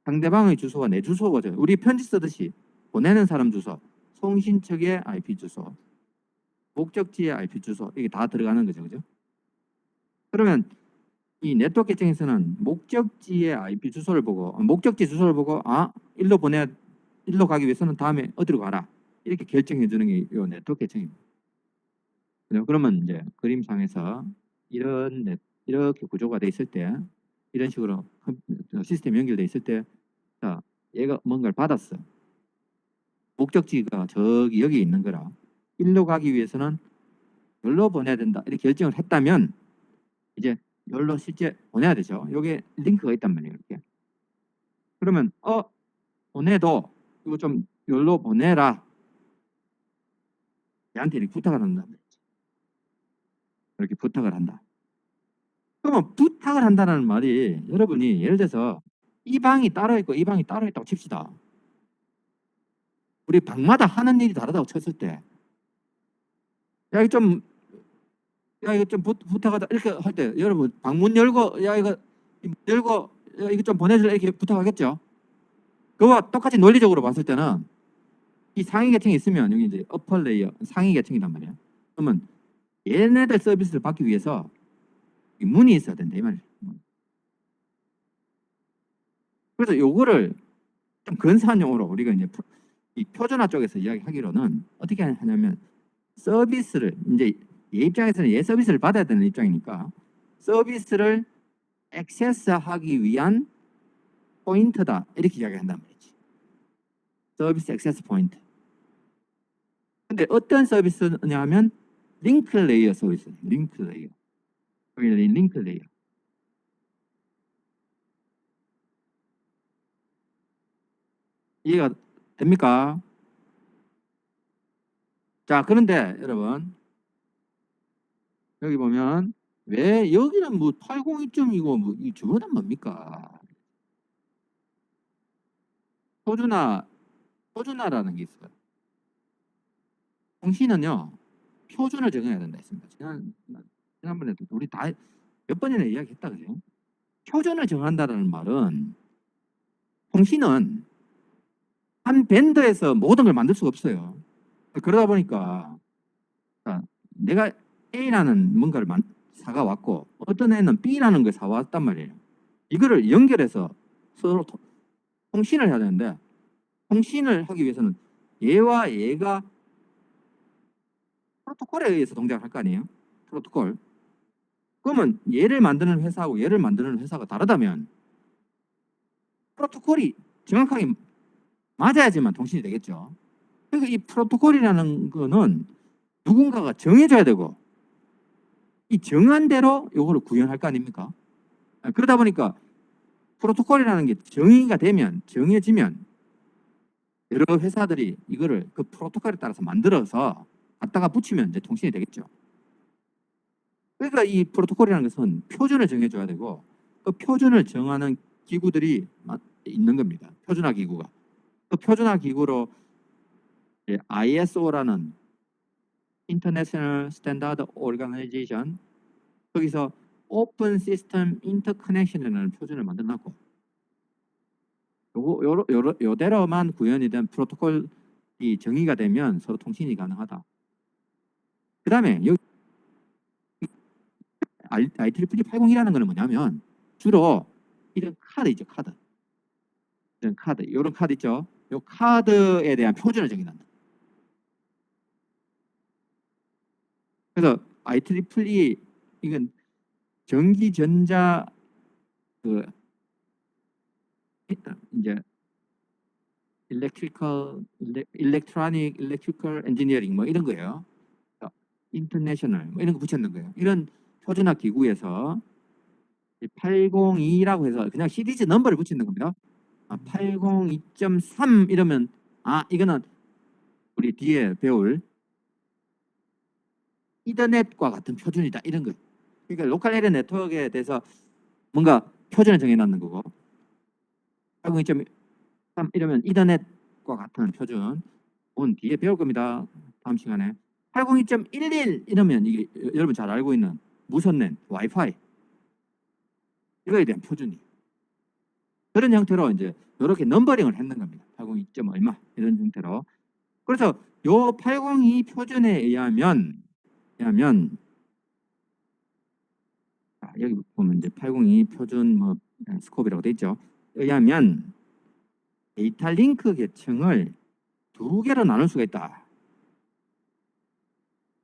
상대방의 주소와 내 주소가 우리 편지 쓰듯이 보내는 사람 주소, 송신 측의 IP 주소, 목적지의 IP 주소 이게 다 들어가는 거죠, 그죠? 그러면 이 네트워크 계층에서는 목적지의 IP 주소를 보고 목적지 주소를 보고 일로 가기 위해서는 다음에 어디로 가라 이렇게 결정해 주는 게 이 네트워크 계층입니다. 그러면 이제 그림상에서 이렇게 구조가 돼 있을 때 이런 식으로 시스템이 연결돼 있을 때 자, 얘가 뭔가를 받았어. 목적지가 저기 여기 있는 거라. 일로 가기 위해서는 여기로 보내야 된다. 이렇게 결정을 했다면 이제 여기로 실제 보내야 되죠. 여기에 링크가 있단 말이에요. 이렇게. 그러면 보내도 이거 좀 여기로 보내라. 얘한테 이렇게 부탁을 한다. 이렇게 부탁을 한다. 그러면 부탁을 한다는 말이 여러분이 예를 들어서 이 방이 따로 있고 이 방이 따로 있다고 칩시다. 우리 방마다 하는 일이 다르다고 쳤을 때 야, 이거 좀 부탁하다 이렇게 할 때 여러분 방문 열고 야 이거 열고 야, 이거 좀 보내줄래 이렇게 부탁하겠죠. 그와 똑같이 논리적으로 봤을 때는 이 상위 계층이 있으면 여기 이제 어퍼 레이어 상위 계층이란 말이에요. 그러면 얘네들 서비스를 받기 위해서 문이 있어야 된다 이 말이에요. 그래서 요거를 좀 근사한 용어로 우리가 이제 이 표준화 쪽에서 이야기하기로는 어떻게 하냐면 서비스를 이제 얘 입장에서는 얘 서비스를 받아야 되는 입장이니까 서비스를 액세스하기 위한 포인트다 이렇게 이야기한단 말이지. 서비스 액세스 포인트. 근데 어떤 서비스냐 하면 링크 레이어 서비스. 링크 레이어. 여기 링크 레이어. 이해가 됩니까? 자, 그런데 여러분 여기 보면 왜 여기는 뭐 802.이고 뭐 이 저거는 뭡니까? 표준화라는 게 있어요. 통신은요 표준을 정해야 된다 했습니다. 지난번에도 우리 다 몇 번이나 이야기했다 그죠? 표준을 정한다는 말은 통신은 한 밴더에서 모든 걸 만들 수가 없어요. 그러다 보니까 내가 A라는 뭔가를 사가 왔고 어떤 애는 B라는 걸 사왔단 말이에요. 이거를 연결해서 서로 통신을 해야 되는데 통신을 하기 위해서는 얘와 얘가 프로토콜에 의해서 동작을 할 거 아니에요. 프로토콜. 그러면 얘를 만드는 회사하고 얘를 만드는 회사가 다르다면 프로토콜이 정확하게 맞아야지만 통신이 되겠죠. 그러니까 이 프로토콜이라는 거는 누군가가 정해줘야 되고 이 정한 대로 요거를 구현할 거 아닙니까? 그러다 보니까 프로토콜이라는 게 정의가 되면 정해지면 여러 회사들이 이거를 그 프로토콜에 따라서 만들어서 갖다가 붙이면 이제 통신이 되겠죠. 그러니까 이 프로토콜이라는 것은 표준을 정해줘야 되고 그 표준을 정하는 기구들이 있는 겁니다. 표준화 기구가. 그 표준화 기구로 ISO라는 International Standard Organization 거기서 Open System Interconnection이라는 표준을 만들어놨고 요대로만 구현이 된 프로토콜이 정의가 되면 서로 통신이 가능하다. 그 다음에 여기 IEEE 801이라는 거는 뭐냐면 주로 이런 카드 있죠. 카드. 이런 카드. 이런 카드 있죠. 요 카드에 대한 표준을 정의한다. 그래서 IEEE 이건 전기전자 그 이제 일렉트로닉 일렉트리컬 엔지니어링 뭐 이런 거예요. 인터내셔널 뭐 이런 거 붙였는 거예요. 이런 표준화 기구에서 802라고 해서 그냥 시리즈 넘버를 붙이는 겁니다. 802.3 이러면 이거는 우리 뒤에 배울 이더넷과 같은 표준이다 이런 거예요. 그러니까 로컬 에리어 네트워크에 대해서 뭔가 표준을 정해놨는 거고 802.3 이러면 이더넷과 같은 표준 뒤에 배울 겁니다. 다음 시간에 802.11 이러면 이게 여러분 잘 알고 있는 무선랜 와이파이 이거에 대한 표준이 그런 형태로 이제 이렇게 넘버링을 했는 겁니다. 802. 얼마 이런 형태로. 그래서 요 802 표준에 의하면 여기 보면 이제 802 표준 뭐 스코프라고 돼 있죠. 의하면 데이터 링크 계층을 두 개로 나눌 수가 있다.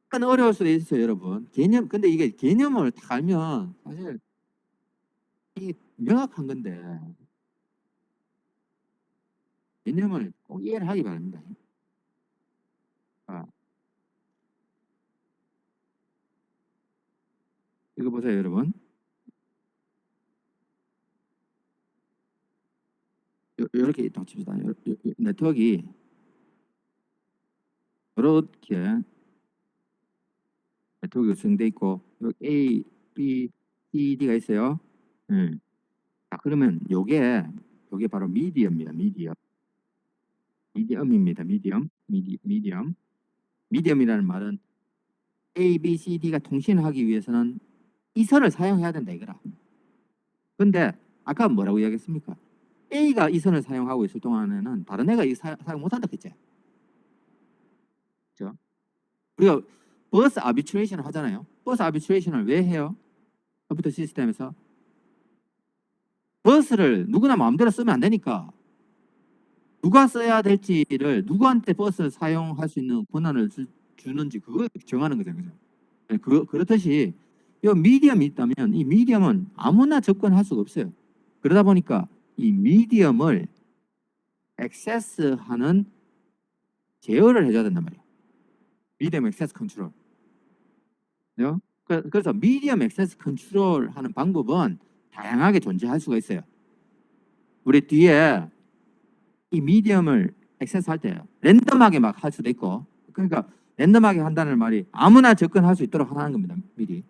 약간 어려울 수도 있어요, 여러분. 근데 이게 개념을 다 알면 사실 이게 명확한 건데 개념을 꼭 이해를 하기 바랍니다. 이거 보세요, 여러분. 이렇게 딱 칩시다. 네트워크가 이렇게 네트워크가 구성돼 있고 A, B, C, D가 있어요. 자, 그러면 요게 바로 미디어입니다. 미디엄입니다. 미디엄이라는 말은 A, B, C, D가 통신하기 위해서는 이 선을 사용해야 된다 이거라. 근데 아까 뭐라고 이야기했습니까? A가 이 선을 사용하고 있을 동안에는 다른 애가 이 사용 못한다 했지. 그렇죠? 우리가 버스 아비트레이션을 하잖아요. 버스 아비트레이션을 왜 해요? 컴퓨터 시스템에서 버스를 누구나 마음대로 쓰면 안 되니까 누가 써야 될지를 누구한테 버스를 사용할 수 있는 권한을 주는지 그걸 정하는 거잖아요. 그렇듯이 이 미디엄이 있다면 이 미디엄은 아무나 접근할 수가 없어요. 그러다 보니까 이 미디엄을 액세스하는 제어를 해줘야 된단 말이에요. 미디엄 액세스 컨트롤. 그래서 미디엄 액세스 컨트롤 하는 방법은 다양하게 존재할 수가 있어요. 우리 뒤에 이 미디엄을 액세스할 때 랜덤하게 막 할 수도 있고 그러니까 랜덤하게 한다는 말이 아무나 접근할 수 있도록 하는 겁니다. 미리.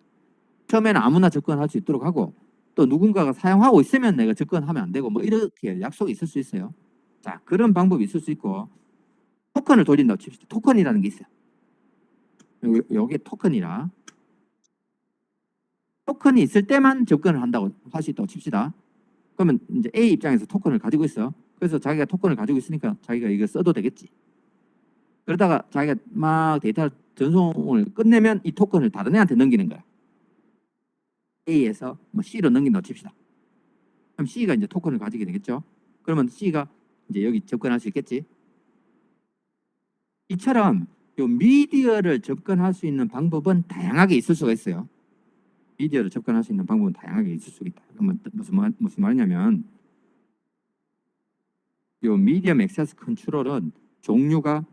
처음에는 아무나 접근할 수 있도록 하고 또 누군가가 사용하고 있으면 내가 접근하면 안 되고 뭐 이렇게 약속이 있을 수 있어요. 자, 그런 방법이 있을 수 있고 토큰을 돌린다고 칩시다. 토큰이라는 게 있어요. 요게 토큰이라 토큰이 있을 때만 접근을 한다고 할 수 있다고 칩시다. 그러면 이제 A 입장에서 토큰을 가지고 있어. 그래서 자기가 토큰을 가지고 있으니까 자기가 이거 써도 되겠지. 그러다가 자기가 막 데이터 전송을 끝내면 이 토큰을 다른 애한테 넘기는 거야. A에서 뭐 C로 넘긴다고 칩시다. 그럼 C가 이제 토큰을 가지게 되겠죠. 그러면 C가 이제 여기 접근할 수 있겠지. 이처럼 요 미디어를 접근할 수 있는 방법은 다양하게 있을 수가 있어요. 미디어를 접근할 수 있는 방법은 다양하게 있을 수 있다. 그러면 무슨 말이냐면 요 미디엄 액세스 컨트롤은 종류가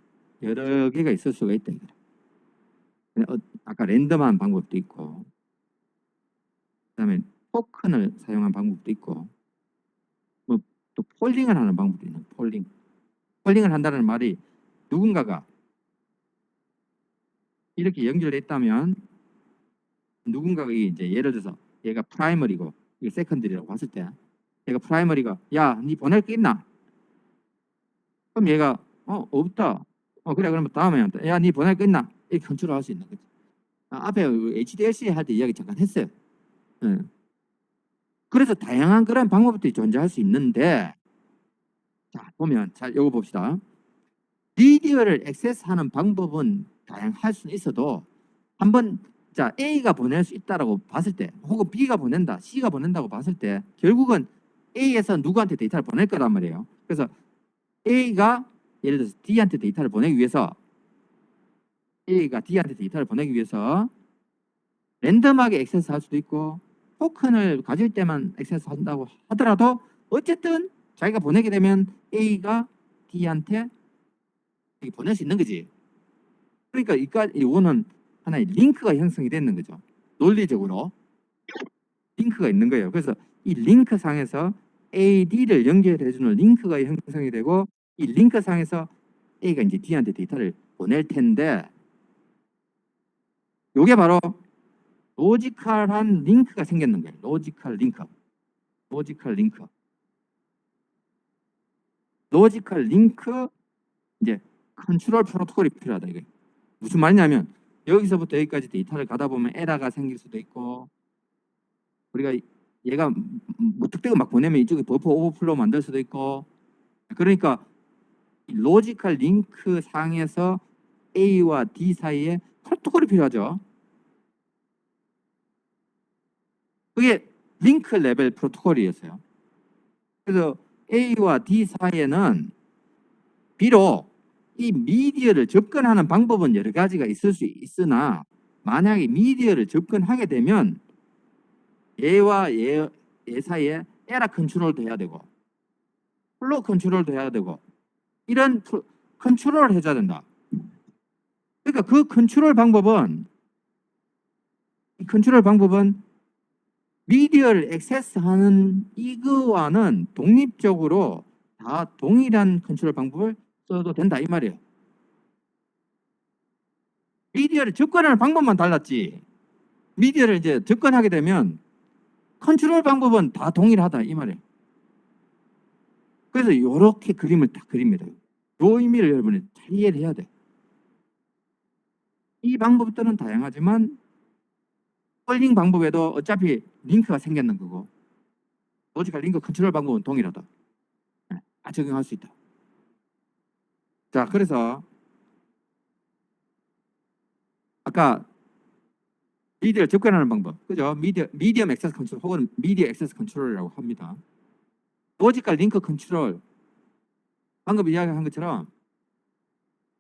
여러 개가 있을 수가 있다. 아까 랜덤한 방법도 있고, 그다음에 토큰을 사용한 방법도 있고, 뭐 또 폴링을 하는 방법도 있는 폴링. 폴링을 한다는 말이 누군가가 이렇게 연결됐다면 누군가가 이제 예를 들어서 얘가 프라이머리고 이게 세컨더리라고 봤을 때 얘가 프라이머리가 야, 니 보낼 게 있나? 그럼 얘가 없다. 그래 그러면 다음에 야, 니 보낼 거 있나? 이렇게 컨트롤할 수 있는 거지. 앞에 HDLC 할 때 이야기 잠깐 했어요. 예. 그래서 다양한 그런 방법들이 존재할 수 있는데, 자 보면 자 요거 봅시다. 미디어를 액세스하는 방법은 다양할 수 있어도 한번 자 A가 보낼 수 있다라고 봤을 때 혹은 B가 보낸다, C가 보낸다고 봤을 때 결국은 A에서 누구한테 데이터를 보낼 거란 말이에요. 그래서 A가 예를 들어서 D한테 데이터를 보내기 위해서 A가 D한테 데이터를 보내기 위해서 랜덤하게 액세스할 수도 있고 토큰을 가질 때만 액세스한다고 하더라도 어쨌든 자기가 보내게 되면 A가 D한테 보낼 수 있는 거지. 그러니까 이거는 하나의 링크가 형성이 되는 거죠. 논리적으로 링크가 있는 거예요. 그래서 이 링크 상에서 AD를 연결해주는 링크가 형성이 되고 이 링크 상에서 A가 이제 D한테 데이터를 보낼 텐데 이게 바로 로지컬한 링크가 생겼는 거예요. 로지컬 링크. 이제 컨트롤 프로토콜이 필요하다 이게. 무슨 말이냐면 여기서부터 여기까지 데이터를 가다 보면 에러가 생길 수도 있고 우리가 얘가 무턱대고 막 보내면 이쪽에 버퍼 오버플로우 만들 수도 있고 그러니까 로지컬 링크 상에서 A와 D 사이에 프로토콜이 필요하죠. 그게 링크 레벨 프로토콜이었어요. 그래서 A와 D 사이에는 비록 이 미디어를 접근하는 방법은 여러 가지가 있을 수 있으나 만약에 미디어를 접근하게 되면 얘와 얘 사이에 에러 컨트롤도 해야 되고 플로우 컨트롤도 해야 되고 이런 컨트롤을 해줘야 된다. 그러니까 그 컨트롤 방법은 미디어를 액세스하는 이거와는 독립적으로 다 동일한 컨트롤 방법을 써도 된다 이 말이에요. 미디어를 접근하는 방법만 달랐지 미디어를 이제 접근하게 되면 컨트롤 방법은 다 동일하다 이 말이에요. 그래서 이렇게 그림을 딱 그립니다. 이 의미를 여러분이 잘 이해를 해야 돼. 이 방법들은 다양하지만 폴링 방법에도 어차피 링크가 생겼는 거고 로지컬 링크 컨트롤 방법은 동일하다. 다 적용할 수 있다. 자, 그래서 아까 미디어를 접근하는 방법, 그죠? 미디엄 액세스 컨트롤 혹은 미디어 액세스 컨트롤이라고 합니다. 로지컬 링크 컨트롤, 방금 이야기한 것처럼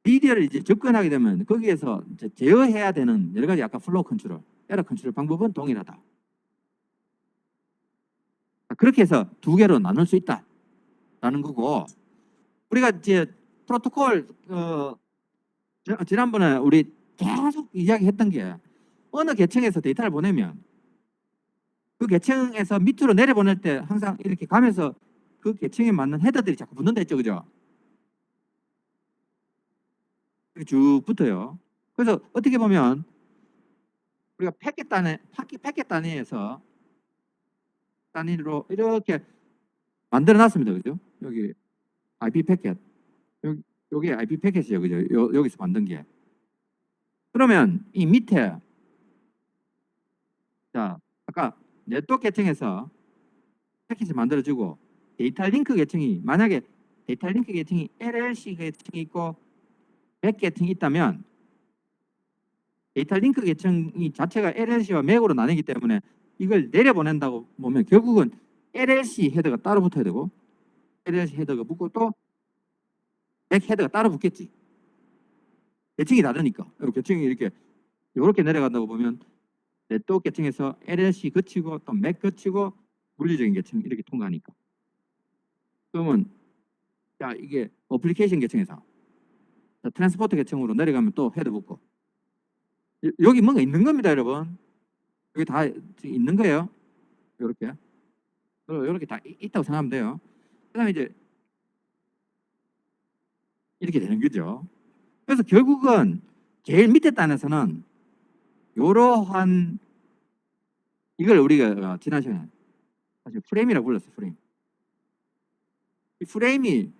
미디어를 이제 접근하게 되면 거기에서 이제 제어해야 되는 여러 가지 아까 플로우 컨트롤, 에러 컨트롤 방법은 동일하다. 그렇게 해서 두 개로 나눌 수 있다라는 거고 우리가 이제 프로토콜 지난번에 우리 계속 이야기했던 게 어느 계층에서 데이터를 보내면 그 계층에서 밑으로 내려보낼 때 항상 이렇게 가면서 그 계층에 맞는 헤더들이 자꾸 붙는다 했죠, 그죠? 이렇게 쭉 붙어요. 그래서 어떻게 보면 우리가 패킷 단위로 이렇게 만들어 놨습니다, 그죠? 여기 IP 패킷, 여기 IP 패킷이에요, 그죠? 여기서 만든 게. 그러면 이 밑에 자 아까 네트워크 계층에서 패킷을 만들어주고 데이터 링크 계층이 만약에 데이터 링크 계층이 LLC 계층이 있고 100 계층이 있다면 데이터 링크 계층이 자체가 LLC와 맥으로 나뉘기 때문에 이걸 내려보낸다고 보면 결국은 LLC 헤더가 따로 붙어야 되고 LLC 헤더가 붙고 또 맥 헤더가 따로 붙겠지. 계층이 다르니까 계층이 이렇게 내려간다고 보면 네트워크 계층에서 LLC 거치고 또 맥 거치고 물리적인 계층 이렇게 통과하니까. 그러면 자 이게 어플리케이션 계층에서 트랜스포터 계층으로 내려가면 또 헤드 붙고 여기 뭔가 있는 겁니다, 여러분. 여기 다 있는 거예요. 이렇게 이렇게 다 있다고 생각하면 돼요. 그다음에 이제 이렇게 되는 거죠. 그래서 결국은 제일 밑에 단에서는 이러한 이걸 우리가 지난 시간에 사실 프레임이라고 불렀어요. 프레임. 이 프레임이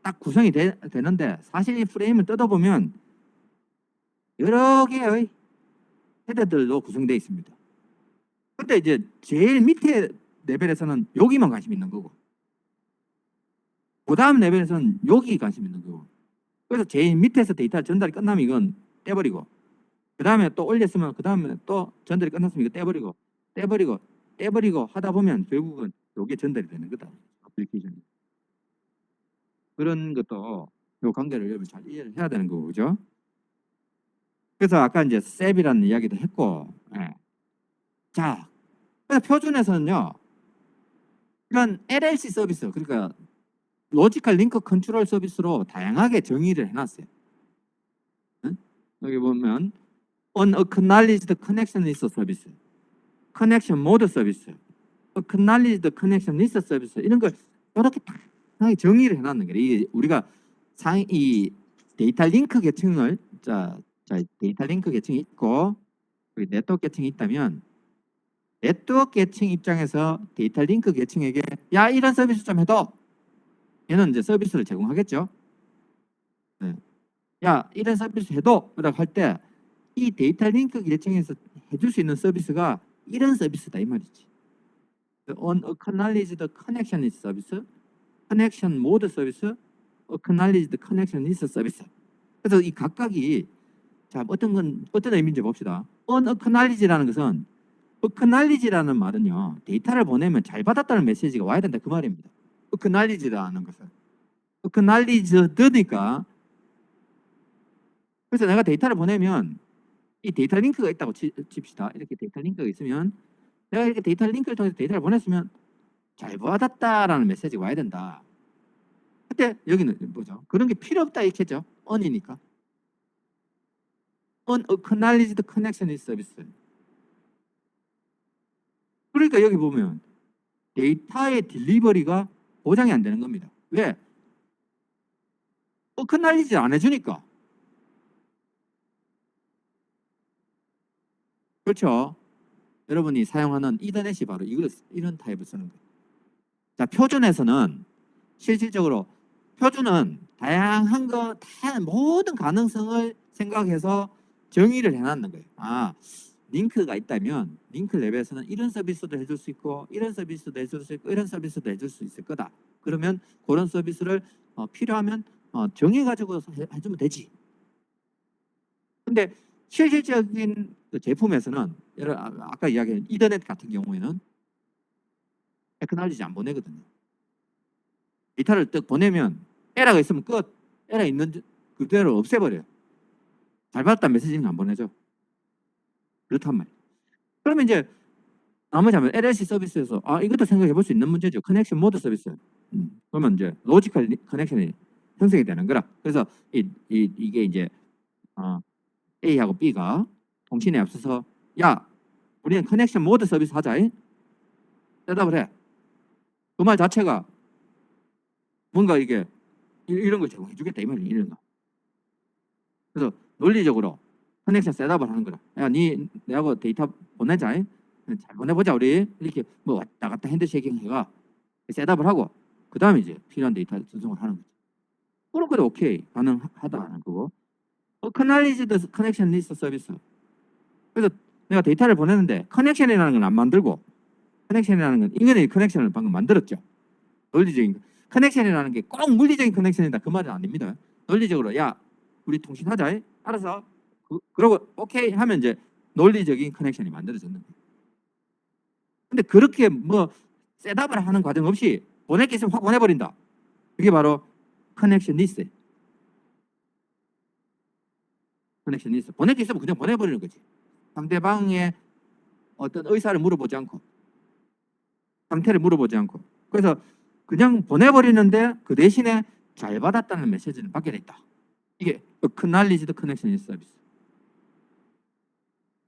딱 구성이 되는데 사실 이 프레임을 뜯어보면 여러 개의 헤더들로 구성되어 있습니다. 근데 이제 제일 밑에 레벨에서는 여기만 관심 있는 거고 그 다음 레벨에서는 여기 관심 있는 거고 그래서 제일 밑에서 데이터 전달이 끝나면 이건 떼버리고 그 다음에 또 올렸으면 그 다음에 또 전달이 끝났으면 이거 떼버리고 하다 보면 결국은 이게 전달이 되는 거다. 어플리케이션이. 그런 것도 이 관계를 여러분 잘 이해를 해야 되는 거고 그죠? 그래서 아까 이제 셉이라는 이야기도 했고 예. 자 그래서 표준에서는요 이런 LLC 서비스 그러니까 로지컬 링크 컨트롤 서비스로 다양하게 정의를 해놨어요. 응? 여기 보면 unacknowledged connection list 서비스, connection mode 서비스, acknowledged connection list 서비스 이런 걸 이렇게 딱 정의를 해놨는 거예요. 이게 우리가 이 데이터 링크 계층을 자 데이터 링크 계층이 있고 네트워크 계층이 있다면 네트워크 계층 입장에서 데이터 링크 계층에게 야 이런 서비스 좀 해도 얘는 이제 서비스를 제공하겠죠. 네. 야 이런 서비스 해도 라고 할 때 이 데이터 링크 계층에서 해줄 수 있는 서비스가 이런 서비스다 이 말이지. unacknowledged connection list 서비스, connection mode 서비스, acknowledged connection list 서비스. 그래서 이 각각이 자 어떤 의미인지 봅시다. unacknowledged라는 것은 acknowledge라는 말은요 데이터를 보내면 잘 받았다는 메시지가 와야 된다 그 말입니다. acknowledge라는 것은 acknowledged니까 그래서 내가 데이터를 보내면 이 데이터 링크가 있다고 칩시다. 이렇게 데이터 링크가 있으면 내가 이렇게 데이터 링크를 통해서 데이터를 보냈으면 잘 받았다라는 메시지가 와야 된다. 그때 여기는 뭐죠? 그런 게 필요 없다 이렇게죠. on이니까. unacknowledged connection is service. 그러니까 여기 보면 데이터의 딜리버리가 보장이 안 되는 겁니다. 왜? acknowledge 안 해주니까. 그렇죠. 여러분이 사용하는 이더넷이 바로 이런 타입을 쓰는 거예요. 자, 표준에서는 실질적으로 표준은 다양한 모든 가능성을 생각해서 정의를 해놨는 거예요. 아, 링크가 있다면 링크 레벨에서는 이런 서비스도 해줄 수 있고 이런 서비스도 해줄 수 있고 이런 서비스도 해줄 수 있을 거다. 그러면 그런 서비스를 필요하면 정해가지고 해주면 되지. 근데 실질적인 그 제품에서는 아까 이야기한 이더넷 같은 경우에는 에크널리지 안 보내거든요. 데이터를 딱 보내면 에러가 있으면 끝. 에러 있는 그대로 없애버려요. 잘 받았다는 메시지는 안 보내죠. 그렇단 말이에요. 그러면 이제 나머지 하면 LLC 서비스에서 이것도 생각해 볼 수 있는 문제죠. 커넥션 모드 서비스. 그러면 이제 로지컬 커넥션이 형성이 되는 거라. 그래서 이게 이제 A하고 B가 통신에 앞서서 야 우리는 커넥션 모드 서비스 하자. 대답을 해. 그 말 자체가 뭔가 이게 이런 걸 제공해 주겠다 이 말이에요. 이런 거. 그래서 논리적으로 커넥션 셋업을 하는 거라. 야, 내하고 데이터 보내자. 잘 보내보자 우리. 이렇게 뭐 왔다 갔다 핸드쉐이킹 해가 셋업을 하고 그 다음에 이제 필요한 데이터 전송을 하는 거죠. 그런 거도 오케이 가능하다는 거고. 커널리지드 커넥션 리스트 서비스. 그래서 내가 데이터를 보내는데 커넥션이라는 건 안 만들고 커넥션이라는 건 이거는 커넥션을 방금 만들었죠. 논리적인 커넥션이라는 게 꼭 물리적인 커넥션이다 그 말은 아닙니다. 논리적으로 야 우리 통신하자. 알아서 그러고 오케이 하면 이제 논리적인 커넥션이 만들어졌는 거예요. 근데 그렇게 뭐 셋업을 하는 과정 없이 보낼 게 있으면 확 보내버린다. 그게 바로 커넥션 리스트. 커넥션 리스트. 보낼 게 있으면 그냥 보내버리는 거지. 상대방의 어떤 의사를 물어보지 않고 상태를 물어보지 않고 그래서 그냥 보내버리는데 그 대신에 잘 받았다는 메시지를 받게 됐다. 이게 Acknowledged Connection Service.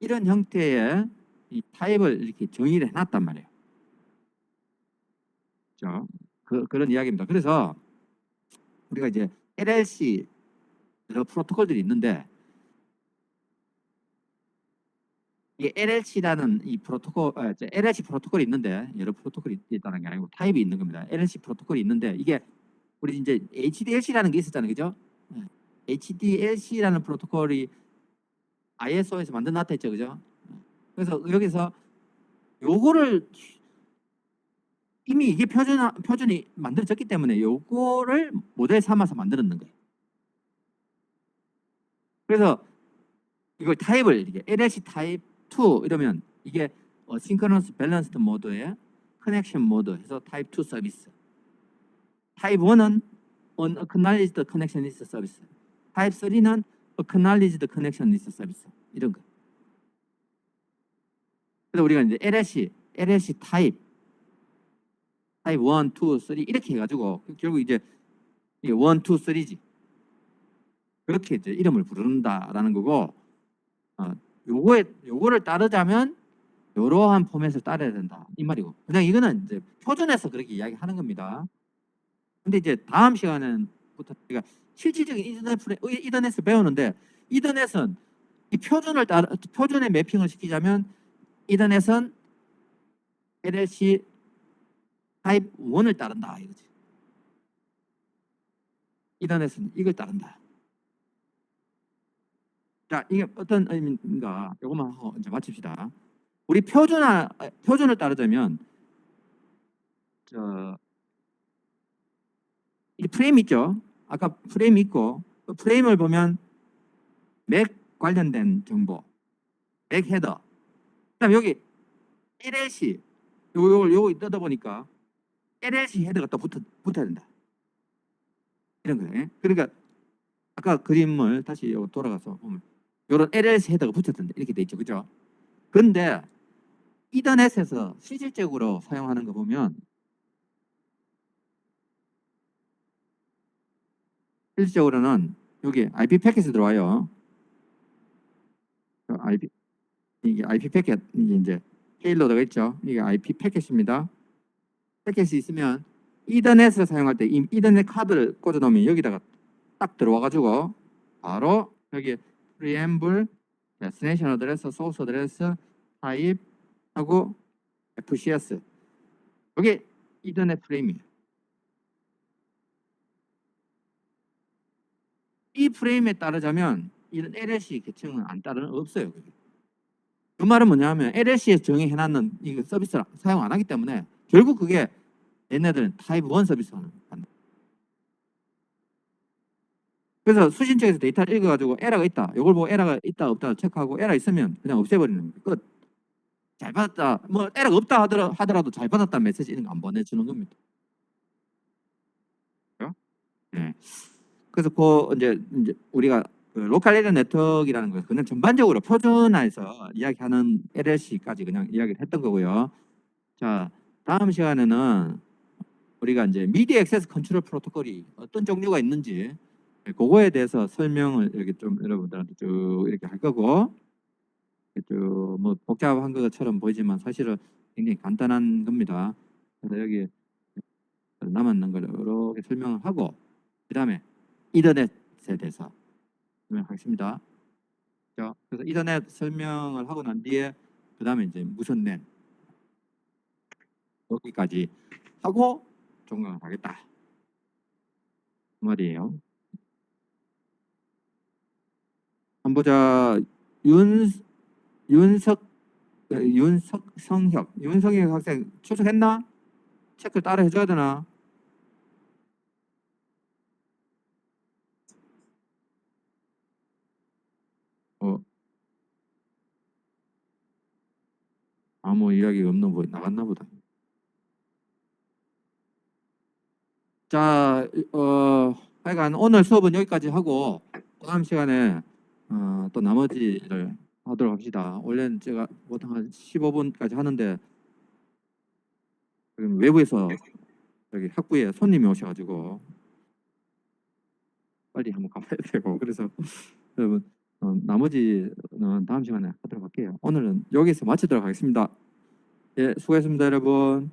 이런 형태의 이 타입을 이렇게 정의를 해놨단 말이에요. 그렇죠? 그런 이야기입니다. 그래서 우리가 이제 LLC 여러 프로토콜들이 있는데 이 LLC라는 이 프로토콜, LLC 프로토콜이 있는데 여러 프로토콜이 있다는 게 아니고 타입이 있는 겁니다. LLC 프로토콜이 있는데 이게 우리 이제 HDLC라는 게 있었잖아요, 그죠? HDLC라는 프로토콜이 ISO에서 만들어놨다 했죠, 그죠? 그래서 여기서 요거를 이미 이게 표준이 만들어졌기 때문에 요거를 모델 삼아서 만들었는 거예요. 그래서 이걸 타입을 이게 LLC 타입 2 이러면 이게 Synchronous Balanced 모드에 커넥션 모드 해서 타입 2 서비스. 타입 1은 Unacknowledged Connectionist 서비스. 타입 3는 Acknowledged Connectionist 서비스. 이런 거. 그래서 우리가 이제 LLC 타입 1, 2, 3 이렇게 해가지고 결국 이제 이게 1, 2, 3지. 그렇게 이제 이름을 부른다라는 거고, 요거를 따르자면 이러한 포맷을 따라야 된다 이 말이고, 그냥 이거는 이제 표준에서 그렇게 이야기하는 겁니다. 근데 이제 다음 시간부터 우리가 실질적인 이더넷을 배우는데, 이더넷은 이 표준에 매핑을 시키자면 이더넷은 LLC 타입 1을 따른다 이거지. 이더넷은 이걸 따른다. 자, 이게 어떤 의미인가? 이것만 하고 이제 마칩시다. 우리 표준을 따르자면 이 프레임 있죠? 아까 프레임 있고 그 프레임을 보면 맥 관련된 정보, 맥 헤더. 그다음 여기 LLC 요거 뜯어 보니까 LLC 헤더가 또 붙어야 된다. 이런 거예요. 그러니까 아까 그림을 다시 돌아가서 보면 요런 LLC 헤더가 붙어야 된다. 이렇게 돼 있죠, 그죠? 근데 이더넷에서 실질적으로 사용하는 거 보면 실질적으로는 여기 IP 패킷이 들어와요. 이게 IP 패킷, 이게 이제 페일로드가 있죠. 이게 IP 패킷입니다. 패킷이 있으면 이더넷을 사용할 때 이 이더넷 카드를 꽂아 놓으면 여기다가 딱 들어와 가지고 바로 여기 preamble, destination address, source address, type 하고 FCS, 이게 이더넷 프레임이에요. 이 프레임에 따르자면 이런 LLC 계층은 없어요. 그 말은 뭐냐면 LLC에서 정의해놨는 이 서비스를 사용 안 하기 때문에 결국 그게 얘네들은 타입 1 서비스를 한다. 그래서 수신 쪽에서 데이터를 읽어가지고 에러가 있다. 이걸 보고 에러가 있다 없다 체크하고 에러 있으면 그냥 없애버리는 거예요. 끝. 잘 받았다. 뭐 에러가 없다 하더라도 잘 받았다는 메시지 이런 거 안 보내주는 겁니다. 네. 그래서 이제 우리가 그 로컬 에리어 네트워크라는 거 그냥 전반적으로 표준화해서 이야기하는 LLC까지 그냥 이야기를 했던 거고요. 자, 다음 시간에는 우리가 이제 미디어 액세스 컨트롤 프로토콜이 어떤 종류가 있는지 그거에 대해서 설명을 이렇게 좀 여러분들한테 쭉 이렇게 할 거고, 뭐 복잡한 것처럼 보이지만 사실은 굉장히 간단한 겁니다. 그래서 여기 남았는 걸 이렇게 설명을 하고 그다음에 인터넷에 대해서 설명하겠습니다. 그래서 인터넷 설명을 하고 난 뒤에 그다음에 이제 무선 랜 여기까지 하고 종강을 하겠다 그 말이에요. 한번 보자. 윤석혁 학생 출석했나? 체크 따로 해줘야 되나? 아무 이야기가 없는 거 나갔나 보다. 자, 하여간 오늘 수업은 여기까지 하고 다음 시간에 또 나머지를 하도록 합시다. 원래는 제가 보통 한 15분까지 하는데 지금 외부에서 여기 학부에 손님이 오셔가지고 빨리 한번 가봐야 되고 그래서 여러분 나머지는 다음 시간에 하도록 할게요. 오늘은 여기서 마치도록 하겠습니다. 예, 수고했습니다, 여러분.